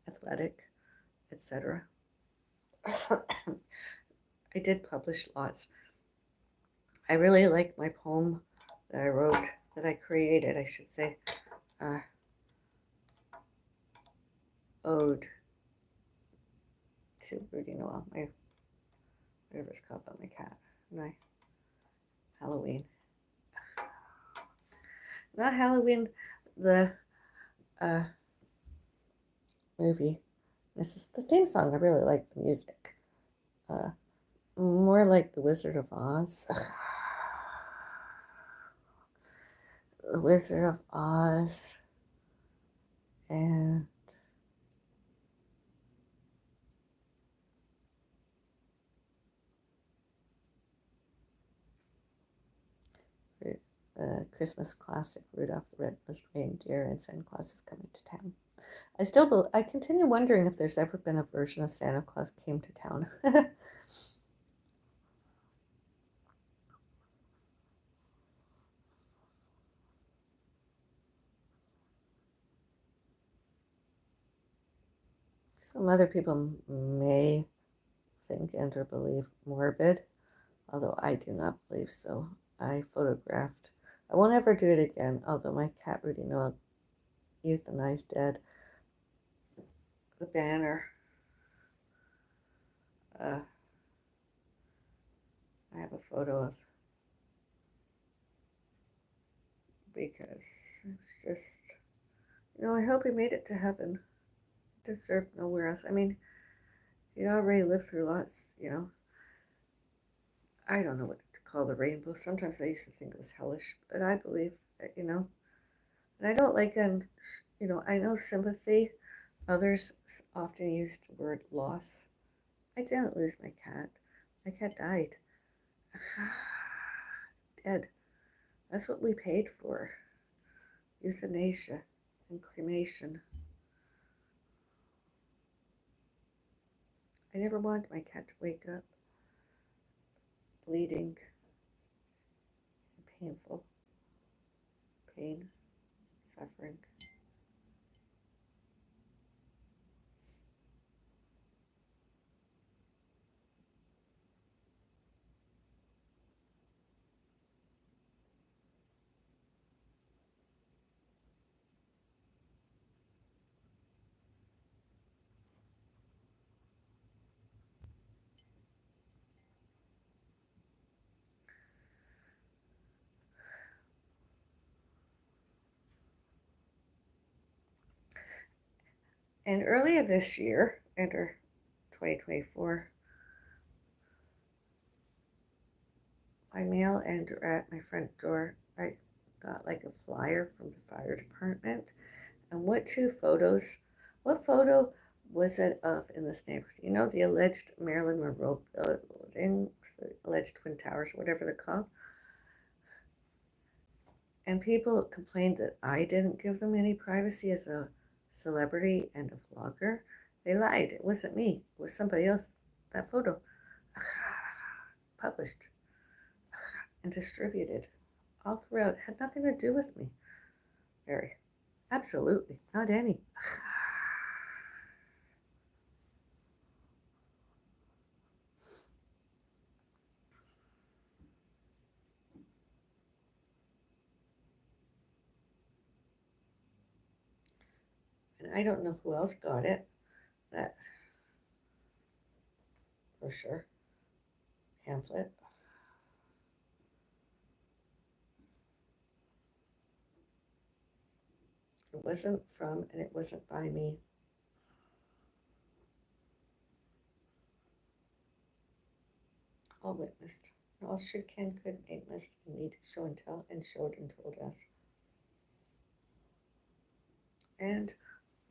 Athletic, etc. I did publish lots. I really like my poem that I wrote, that I created, I should say, ode to Rudy Noel, my whatever it's called about my cat, my Halloween. Not Halloween, the uh, movie. This is the theme song. I really like the music. Uh, More like The Wizard of Oz. The Wizard of Oz. And the Christmas classic Rudolph the Red-Nosed Reindeer and Santa Claus is Coming to Town. I continue wondering if there's ever been a version of Santa Claus Came to Town. Some other people may think and or believe morbid, although I do not believe so. I photographed. I won't ever do it again, although my cat Rudy Noah euthanized dead. The banner. Uh, I have a photo of because it's just, I hope he made it to heaven. He deserved nowhere else. I mean, he already lived through lots. I don't know what to call the rainbow. Sometimes I used to think it was hellish, but I believe that. And I don't like, I know sympathy. Others often use the word loss. I didn't lose my cat. My cat died. Dead. That's what we paid for. Euthanasia and cremation. I never wanted my cat to wake up bleeding and painful. Pain, suffering. And earlier this year, enter 2024, my mail and at my front door, I got like a flyer from the fire department. And what photo was it of in this neighborhood? The alleged Marilyn Monroe buildings, the alleged Twin Towers, whatever they're called. And people complained that I didn't give them any privacy as a celebrity and a vlogger. They lied. It wasn't me. It was somebody else. That photo published and distributed all throughout had nothing to do with me. Very. Absolutely. Not any. And I don't know who else got it. That brochure, pamphlet. It wasn't from and it wasn't by me. All witnessed. All should, can, could, ain't must, need, show and tell, and showed and told us. And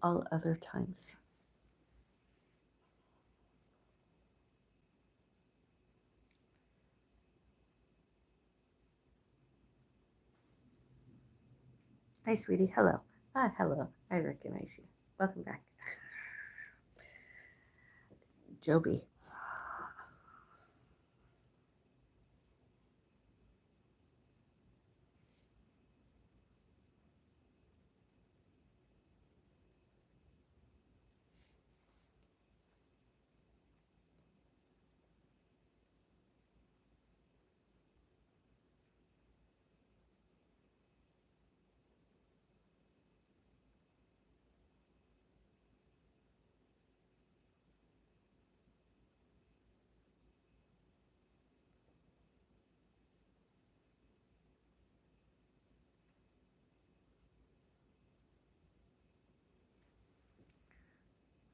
all other times. Hi, sweetie. Hello. Hello. I recognize you. Welcome back. Joby.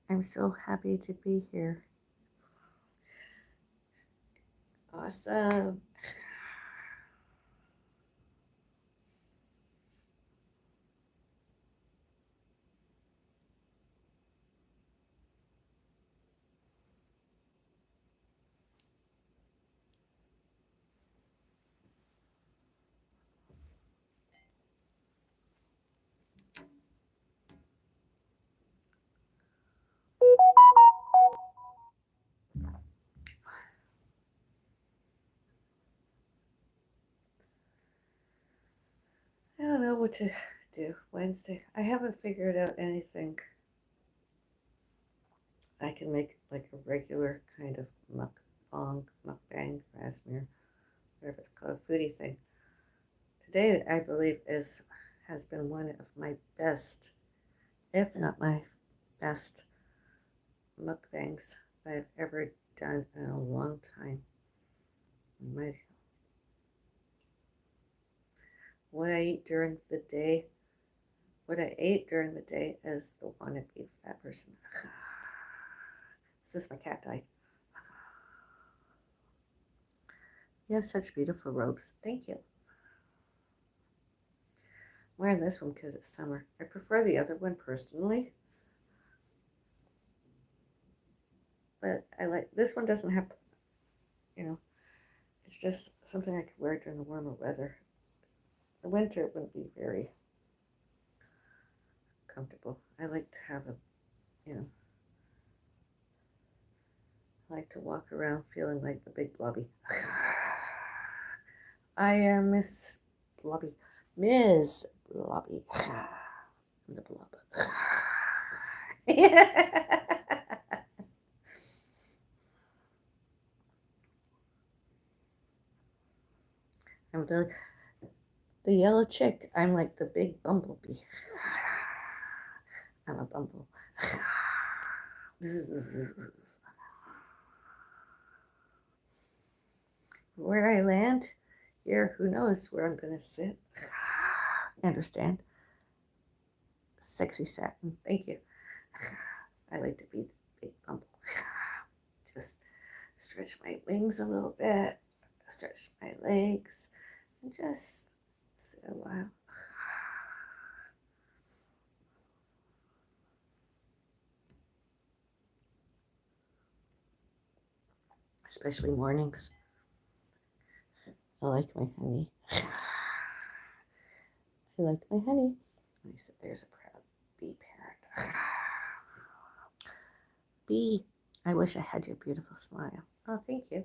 I'm so happy to be here. Awesome. I don't know what to do Wednesday. I haven't figured out anything I can make like a regular kind of mukbang, Rasmir, whatever it's called, a foodie thing. Today, I believe, has been one of my best, if not my best, mukbangs that I've ever done in a long time. My, what I eat during the day, what I ate during the day is the wannabe fat person. This is my cat died. You have such beautiful robes. Thank you. I'm wearing this one because it's summer. I prefer the other one personally, but I like this one. Doesn't have, you know, it's just something I could wear during the warmer weather. The winter it wouldn't be very comfortable. I like to have a, you know, I like to walk around feeling like the big blobby. I am Miss Blobby. Ms. Blobby. I'm the blob. I'm the yellow chick. I'm like the big bumblebee. I'm a bumble. Where I land here, who knows where I'm gonna sit. Understand? Sexy satin. Thank you. I like to be the big bumble. Just stretch my wings a little bit, stretch my legs, and just sit a while. Especially mornings. I like my honey. I like my honey. And I said, there's a proud bee parent. Bee, I wish I had your beautiful smile. Oh, thank you.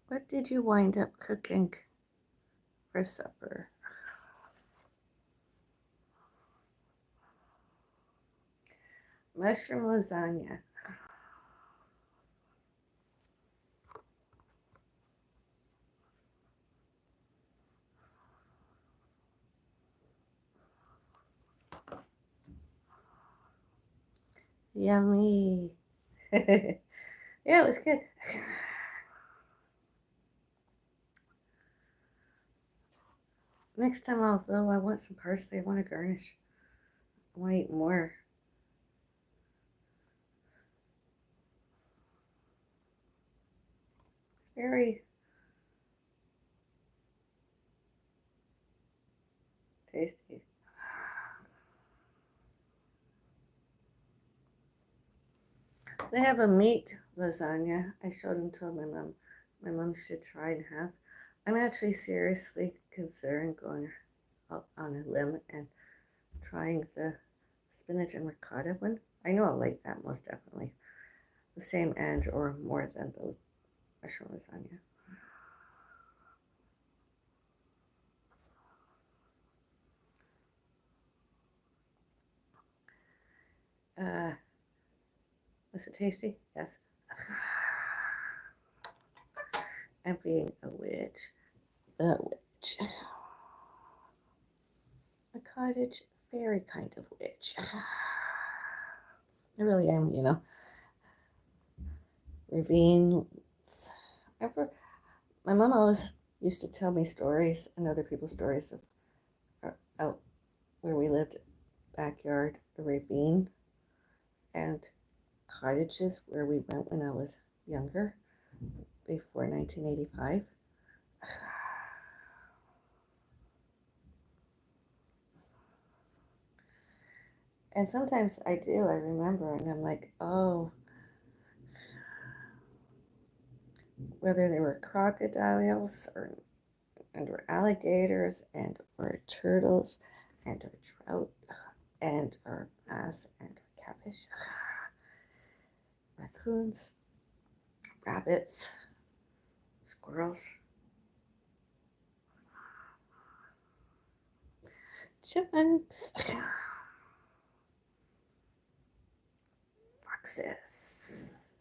What did you wind up cooking for supper? Mushroom lasagna. Yummy. Yeah, it was good. Next time, although, I want some parsley. I want to garnish. I want to eat more. It's very tasty. They have a meat lasagna. I showed them to my mom. My mom should try and have. I'm actually seriously considering going out on a limb and trying the spinach and ricotta one. I know I'll like that most definitely. The same and or more than the mushroom lasagna. Was it tasty? Yes. And being a witch. The witch. A cottage fairy kind of witch. I really am, you know. Ravines. My mom always used to tell me stories and other people's stories of out where we lived, backyard, a ravine, and cottages where we went when I was younger, before 1985. And sometimes I do, I remember, and I'm like, oh, whether they were crocodiles or alligators or turtles or trout or bass or catfish, raccoons, rabbits, squirrels, chipmunks, foxes,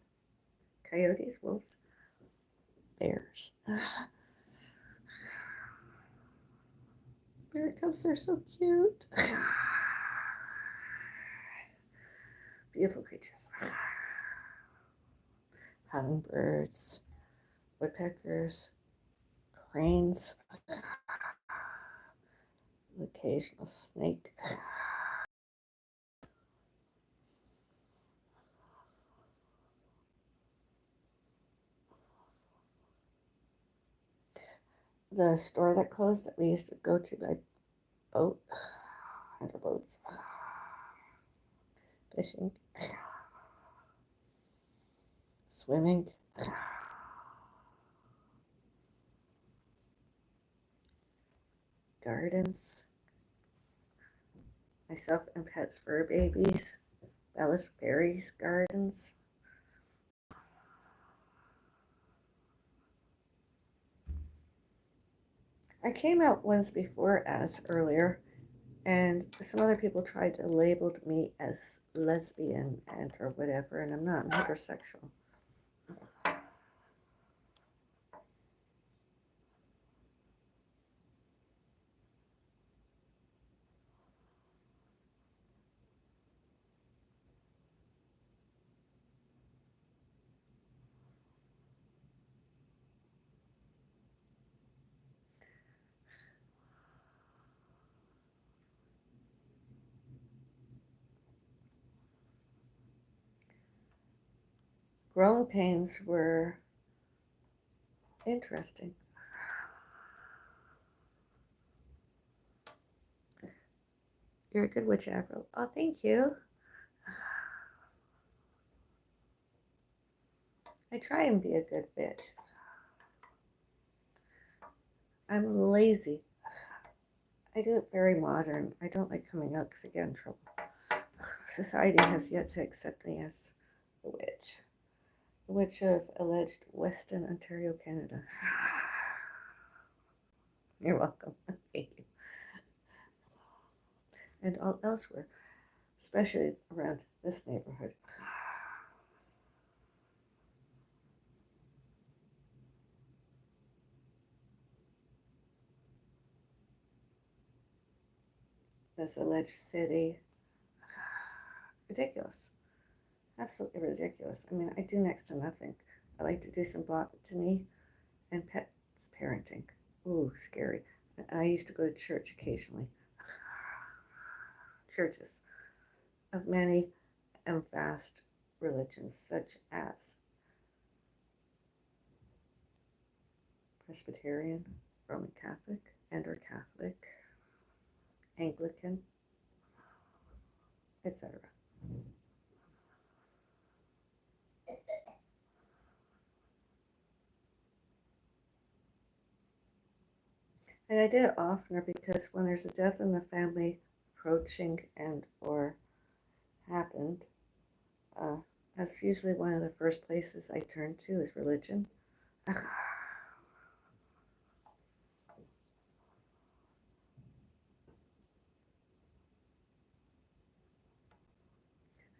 coyotes, wolves, bears. Bear cubs are so cute. Beautiful creatures. Hummingbirds, woodpeckers, cranes, occasional snake. The store that closed that we used to go to by boat, under boats, fishing, swimming, gardens, myself and pets fur babies, Bellis Berries gardens. I came out once before as earlier, and some other people tried to label me as lesbian or whatever, and I'm not. I'm heterosexual. Growing pains were interesting. You're a good witch, Avril. Oh, thank you. I try and be a good bitch. I'm lazy. I do it very modern. I don't like coming out because I get in trouble. Society has yet to accept me as the witch. The witch of alleged Western Ontario, Canada. You're welcome. Thank you. And all elsewhere, especially around this neighborhood. This alleged city. Ridiculous. Absolutely ridiculous. I mean, I do next to nothing. I like to do some botany and pets parenting. Ooh, scary. And I used to go to church occasionally. Churches of many and vast religions, such as Presbyterian, Roman Catholic, or Catholic, Anglican, etc. And I did it oftener because when there's a death in the family approaching or happened, that's usually one of the first places I turn to is religion. I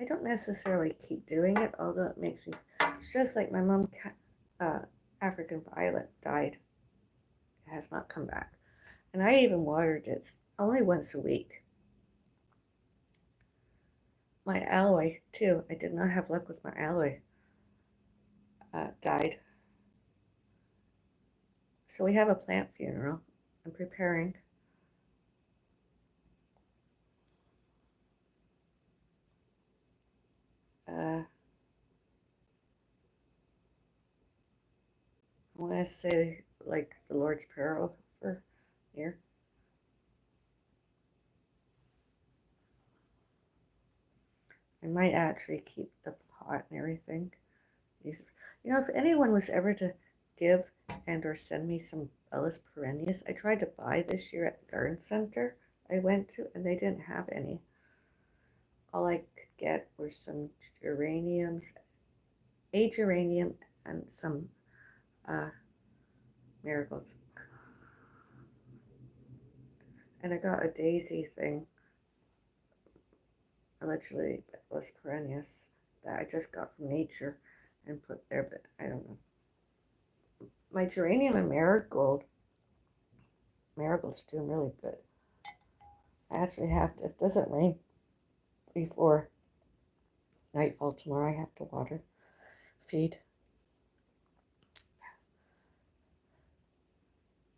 don't necessarily keep doing it, although it makes me. It's just like my mom, African Violet, died. It has not come back. And I even watered it only once a week. My aloe, too. I did not have luck with my aloe. Died. So we have a plant funeral. I'm preparing. I want to say like the Lord's Prayer over here. I might actually keep the pot and everything. You know, if anyone was ever to give and or send me some Bellis perennias, I tried to buy this year at the garden center I went to, and they didn't have any. All I could get were some geraniums, a geranium, and some marigolds. And I got a daisy thing, allegedly Bellis perennias, that I just got from nature and put there, but I don't know. My geranium and marigolds doing really good. I actually have to, if it doesn't rain before nightfall tomorrow, I have to feed.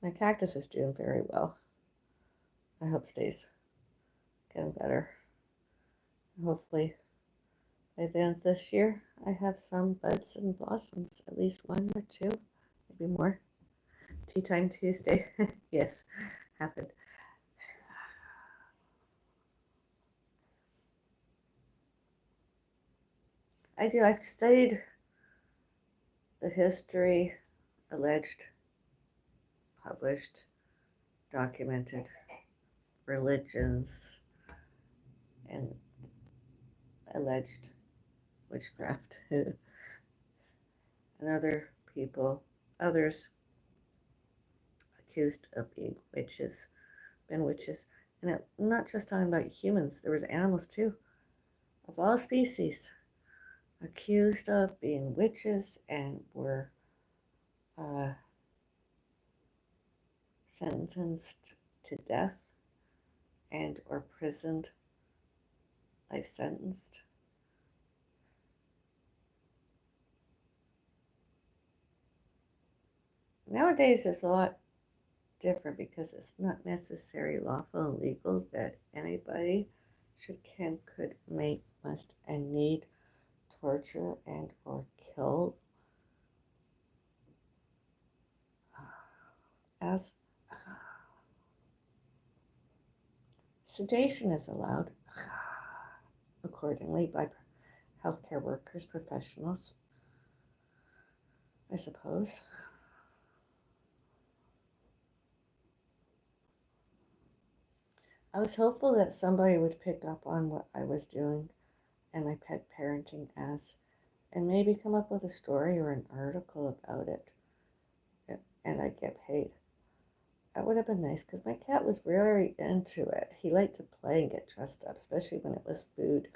My cactus is doing very well. I hope stays getting better. Hopefully by the end of this year, I have some buds and blossoms, at least one or two, maybe more. Tea Time Tuesday, yes, happened. I do. I've studied the history, alleged, published, documented religions, and alleged witchcraft. And others accused of being witches, been witches. And not just talking about humans, there was animals too, of all species, accused of being witches and were sentenced to death and or prisoned, life sentenced. Nowadays it's a lot different because it's not necessarily lawful and legal that anybody could, may, must, and need torture and or kill as sedation is allowed accordingly by healthcare workers, professionals, I suppose. I was hopeful that somebody would pick up on what I was doing and my pet parenting as, and maybe come up with a story or an article about it, and I'd get paid. That would have been nice because my cat was really into it. He liked to play and get dressed up, especially when it was food.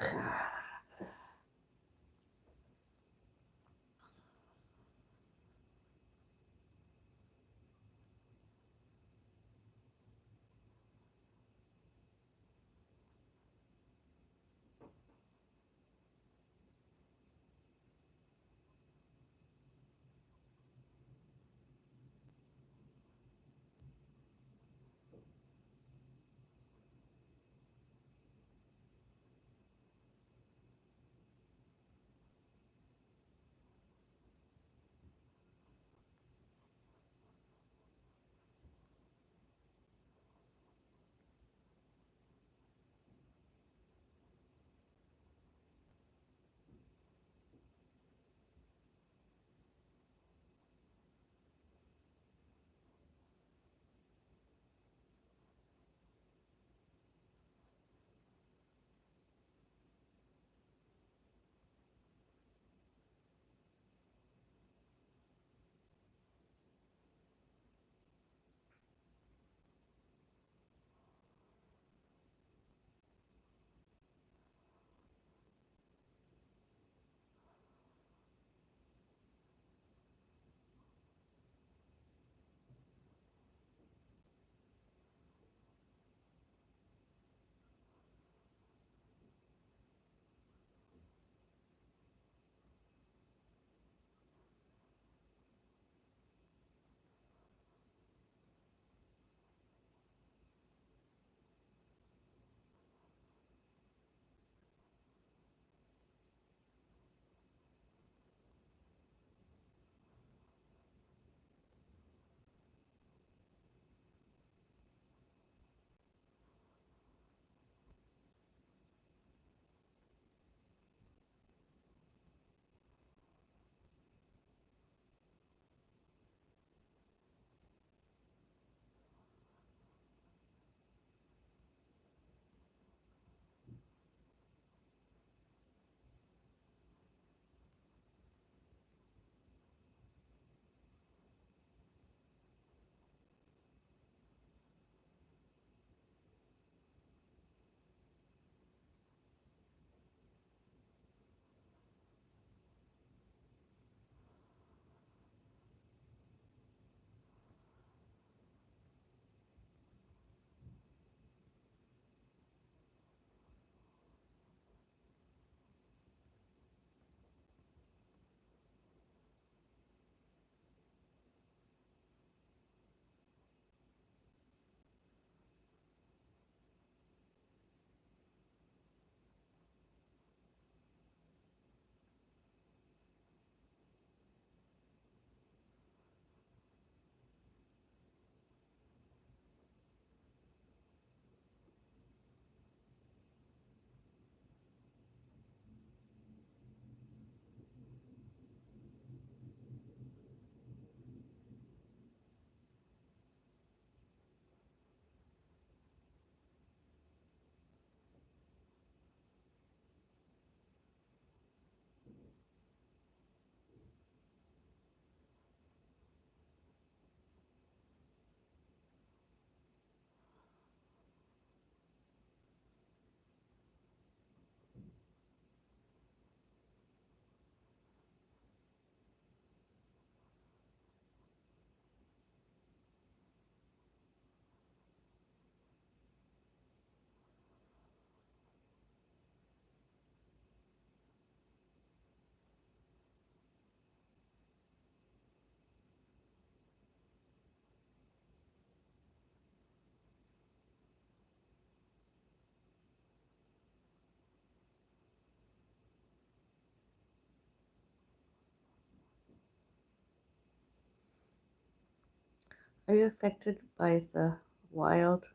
Are you affected by the wild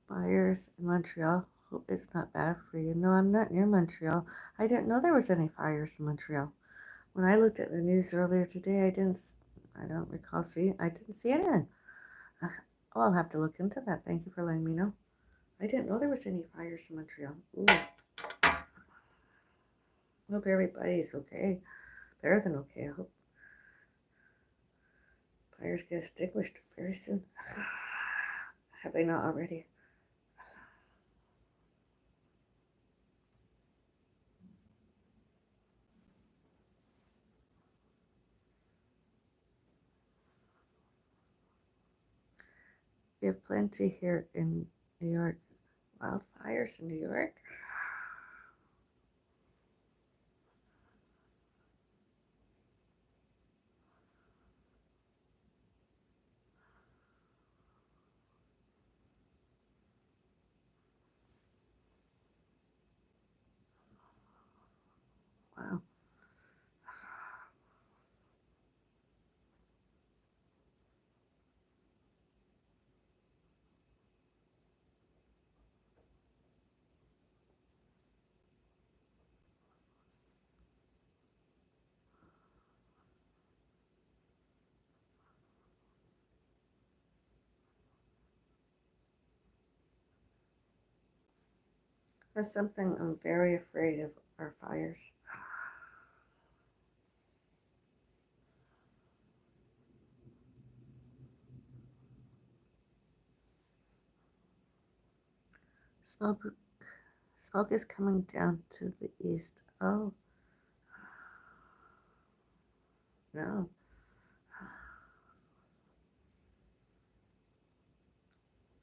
fires in Montreal? Hope it's not bad for you. No, I'm not near Montreal. I didn't know there was any fires in Montreal. When I looked at the news earlier today, I don't recall seeing, I didn't see anything. Oh, I'll have to look into that. Thank you for letting me know. I didn't know there was any fires in Montreal. Ooh. Hope everybody's okay. Better than okay. I hope fires get extinguished very soon. Have they not already? We have plenty here in New York. Wildfires in New York? Wow. That's something I'm very afraid of are fires. Smoke smoke is coming down to the east. Oh no.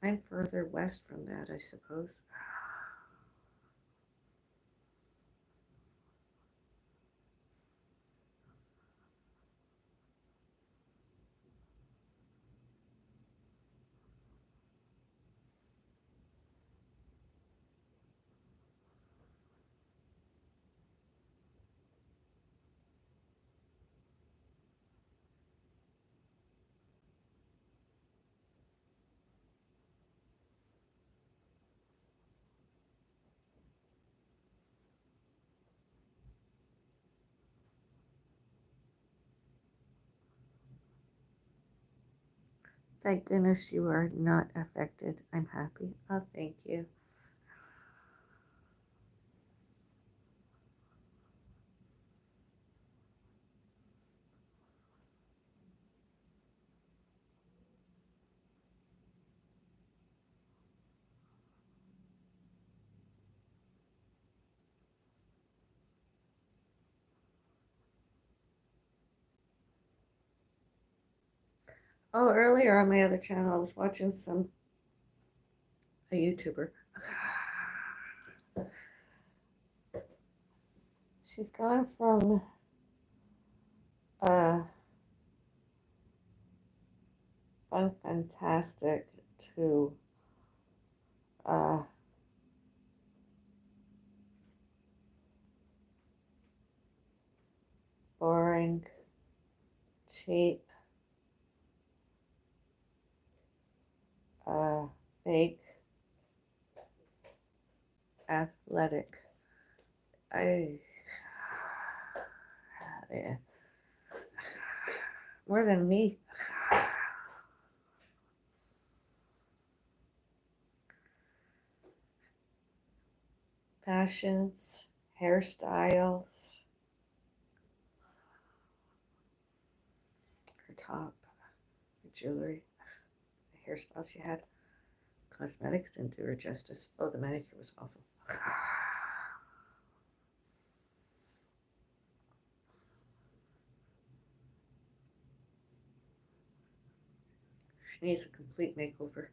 I'm further west from that, I suppose. Thank goodness you are not affected. I'm happy. Oh, thank you. Oh, earlier on my other channel, I was watching a YouTuber. She's gone from uh, fantastic to uh, boring, cheap, uh, fake, athletic. I yeah, more than me. Fashions, hairstyles, her top, her jewelry, the hairstyle she had. Cosmetics didn't do her justice. Oh, the manicure was awful. She needs a complete makeover.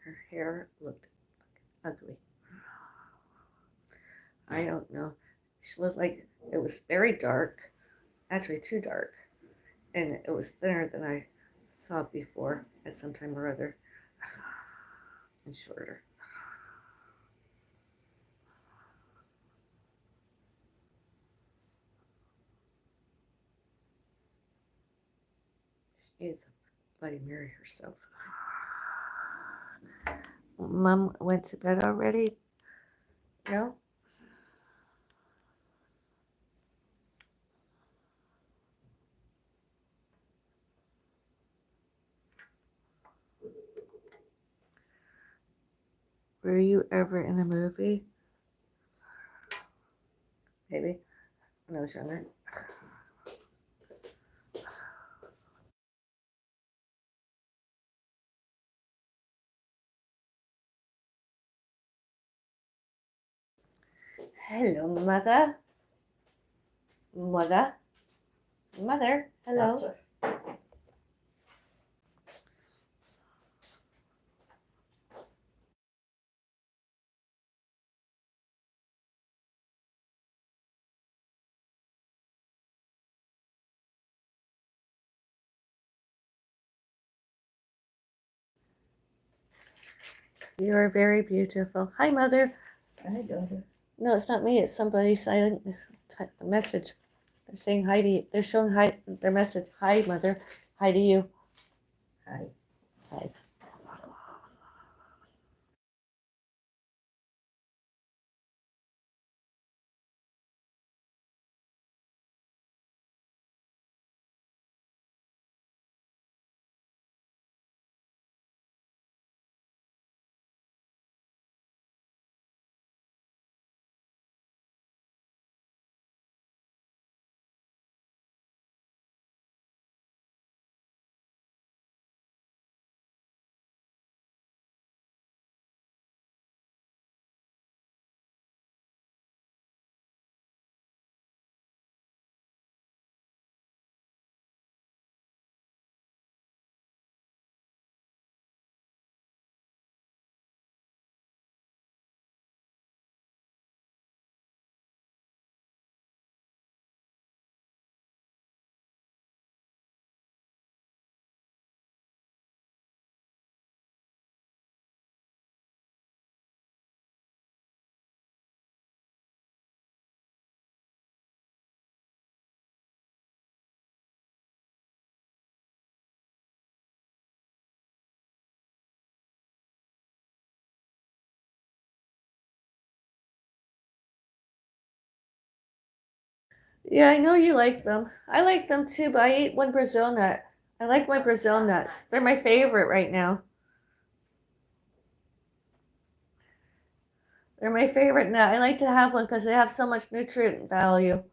Her hair looked ugly. I don't know. She looked like it was very dark, actually too dark, and it was thinner than I saw before at some time or other, and shorter. She needs a Bloody Mary herself. Mom went to bed already? No? Were you ever in a movie? Maybe. When I was younger. Hello, mother. Mother. Mother. Hello. You are very beautiful. Hi, mother. Hi, daughter. No, it's not me. It's somebody saying the message. They're saying hi to you. They're showing hi their message. Hi, mother. Hi to you. Hi. Hi. Yeah, I know you like them. I like them too, but I ate one Brazil nut. I like my Brazil nuts. They're my favorite right now. They're my favorite nut. I like to have one because they have so much nutrient value.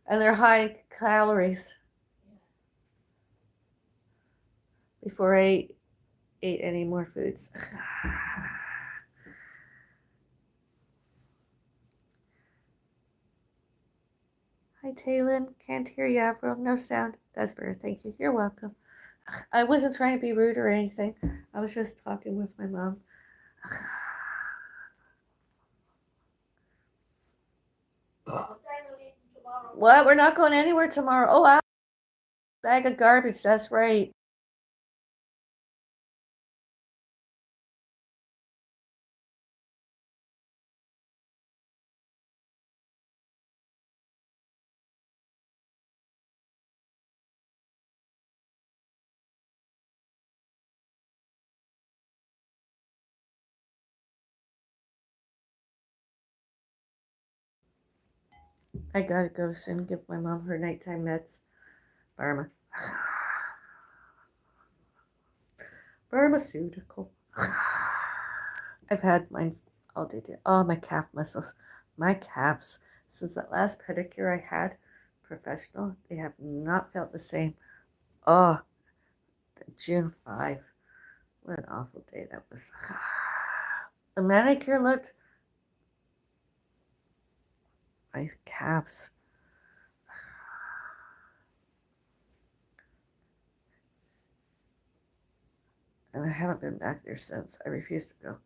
And they're high calories. Before I ate any more foods. Hi, Taylin. Can't hear you, Avril. No sound. That's better. Thank you. You're welcome. I wasn't trying to be rude or anything. I was just talking with my mom. What? We're not going anywhere tomorrow. Oh, wow. Bag of garbage. That's right. I gotta go soon. Give my mom her nighttime meds. Burma. Pharmaceutical. I've had mine all day. Oh, my calf muscles. My calves. Since that last pedicure I had, professional, they have not felt the same. Oh, June 5. What an awful day that was. The manicure looked. My calves. And I haven't been back there since. I refuse to go.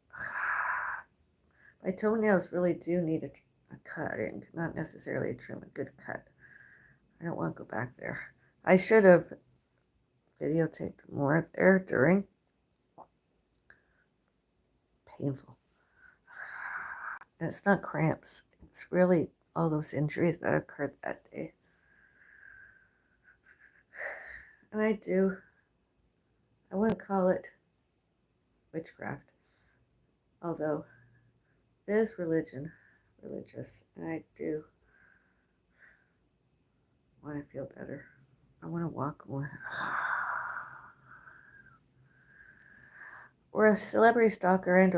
My toenails really do need a cutting, not necessarily a trim, a good cut. I don't want to go back there. I should have videotaped more there during. Painful. And it's not cramps. It's really all those injuries that occurred that day. And I wouldn't call it witchcraft, although it is religious, and I do want to feel better. I want to walk more. We're a celebrity stalker and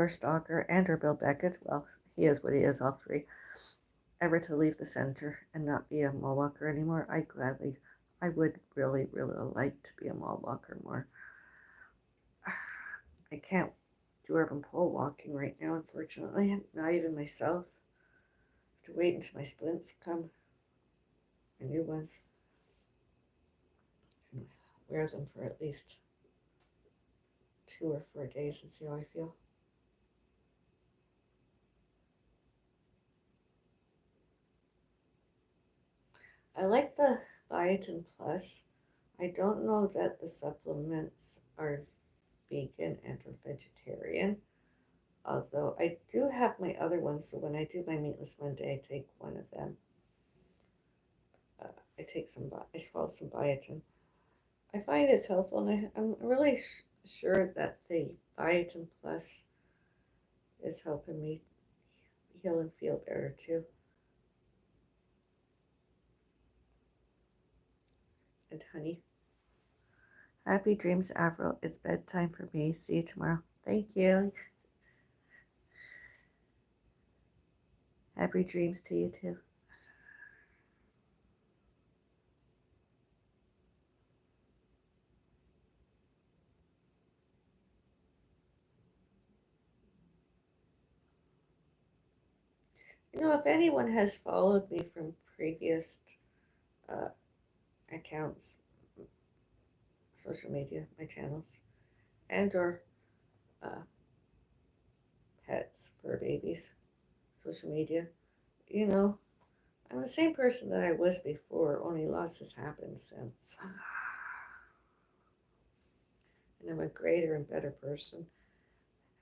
or Bill Beckett. Well, he is what he is, all three. Ever to leave the center and not be a mall walker anymore, I would really, really like to be a mall walker more. I can't do urban pole walking right now, unfortunately. Not even myself. I have to wait until my splints come, my new ones, and wear them for at least 2 or 4 days and see how I feel. I like the Biotin Plus. I don't know that the supplements are vegan and or vegetarian, although I do have my other ones. So when I do my meatless Monday, I take one of them. I swallow some biotin. I find it's helpful, and I'm really sure that the Biotin Plus is helping me heal and feel better too. And honey, happy dreams, Avril. It's bedtime for me. See you tomorrow. Thank you. Happy dreams to you too. If anyone has followed me from previous uh, accounts, social media, my channels, and or uh, pets, fur babies, social media, you know, I'm the same person that I was before, only lots has happened since. And I'm a greater and better person,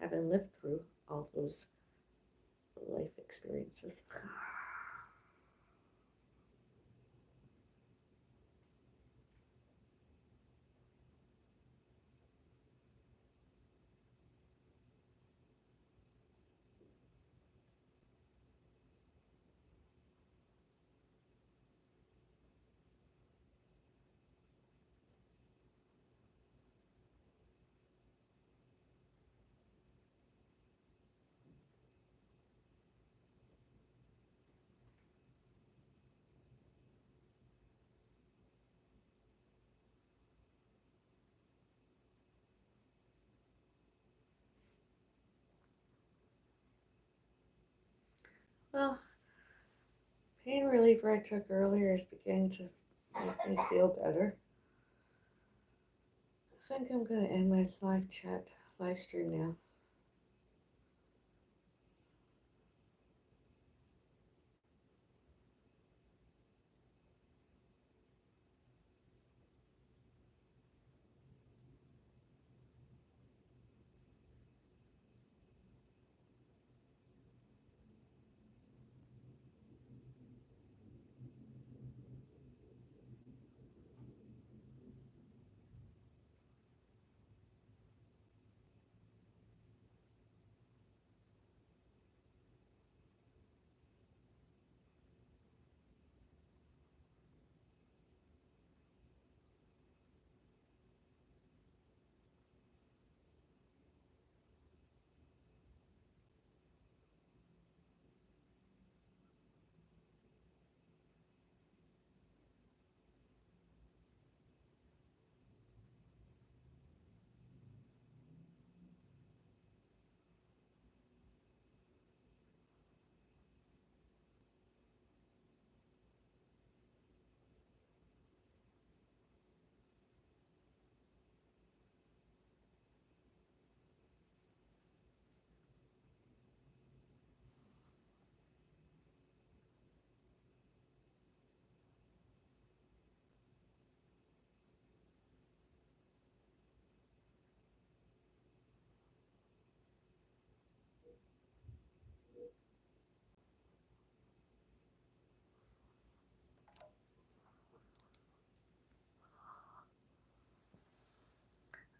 having lived through all those life experiences. Well, pain reliever I took earlier is beginning to make me feel better. I think I'm going to end my live stream now.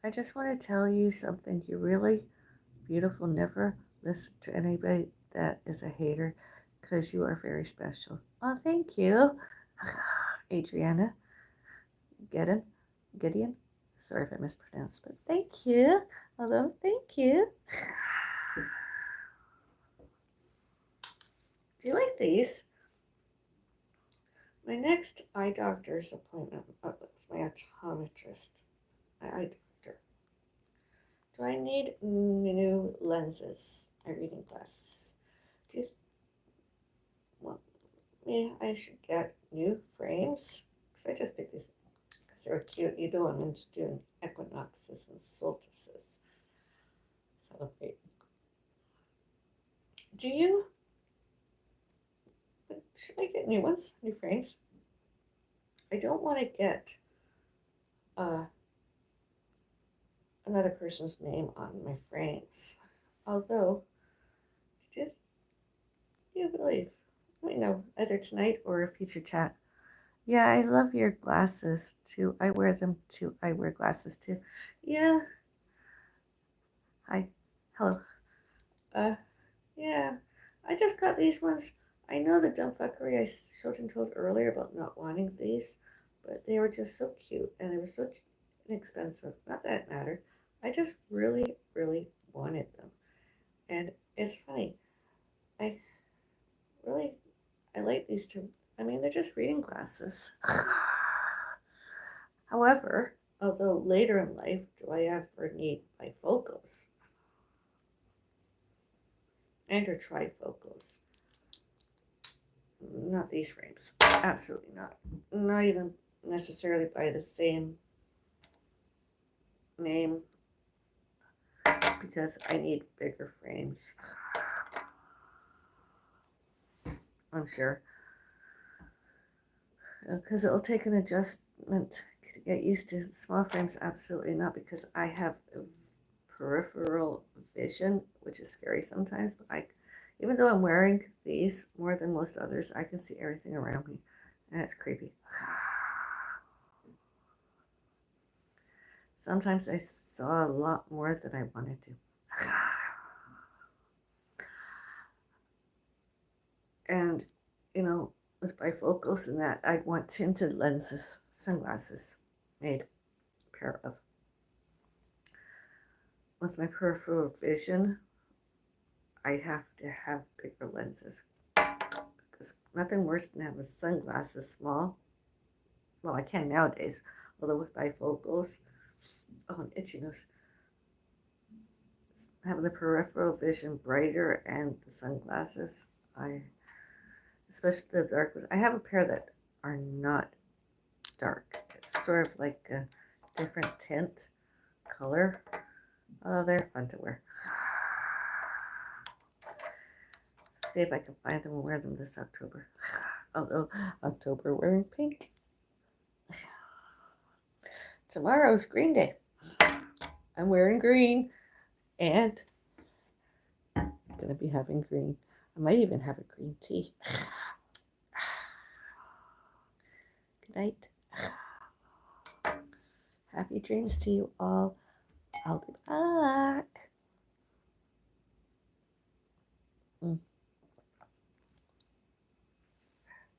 I just want to tell you something. You're really beautiful. Never listen to anybody that is a hater because you are very special. Oh, thank you, Adriana. Gideon. Gideon. Sorry if I mispronounced, but thank you. Hello, thank you. Do you like these? My next eye doctor's appointment with my optometrist, my eye doctor. Do I need new lenses? My reading glasses. Do you want me? I should get new frames? Because I just picked these because they were cute. You know I'm into doing equinoxes and solstices. Celebrate. Do you? Should I get new ones? New frames? I don't want to get uh, another person's name on my frames. Although, did you believe? Let me know either tonight or a future chat. Yeah, I love your glasses too. I wear them too. I wear glasses too. Yeah. Hi. Hello. Uh, yeah. I just got these ones. I know the dumb fuckery I showed and told earlier about not wanting these, but they were just so cute and they were so inexpensive. Not that it mattered. I just really, really wanted them. And it's funny. I really, I like these two. I mean, they're just reading glasses. However, although later in life, do I ever need bifocals and or trifocals? Not these frames. Absolutely not. Not even necessarily by the same name because I need bigger frames. I'm sure. Because it'll take an adjustment to get used to small frames. Absolutely not because I have peripheral vision, which is scary sometimes. But even though I'm wearing these more than most others, I can see everything around me, and it's creepy. Sometimes I saw a lot more than I wanted to. And, with bifocals and that, I want tinted lenses, sunglasses made a pair of. With my peripheral vision, I have to have bigger lenses because nothing worse than having sunglasses small. Well, I can nowadays, although with bifocals, oh, an itchy nose. Having the peripheral vision brighter and the sunglasses, especially the dark ones. I have a pair that are not dark. It's sort of like a different tint, color. Oh, they're fun to wear. See if I can find them and wear them this October. Although October wearing pink. Tomorrow's Green Day. I'm wearing green and I'm gonna be having green. I might even have a green tea. Good night. Happy dreams to you all. I'll be back.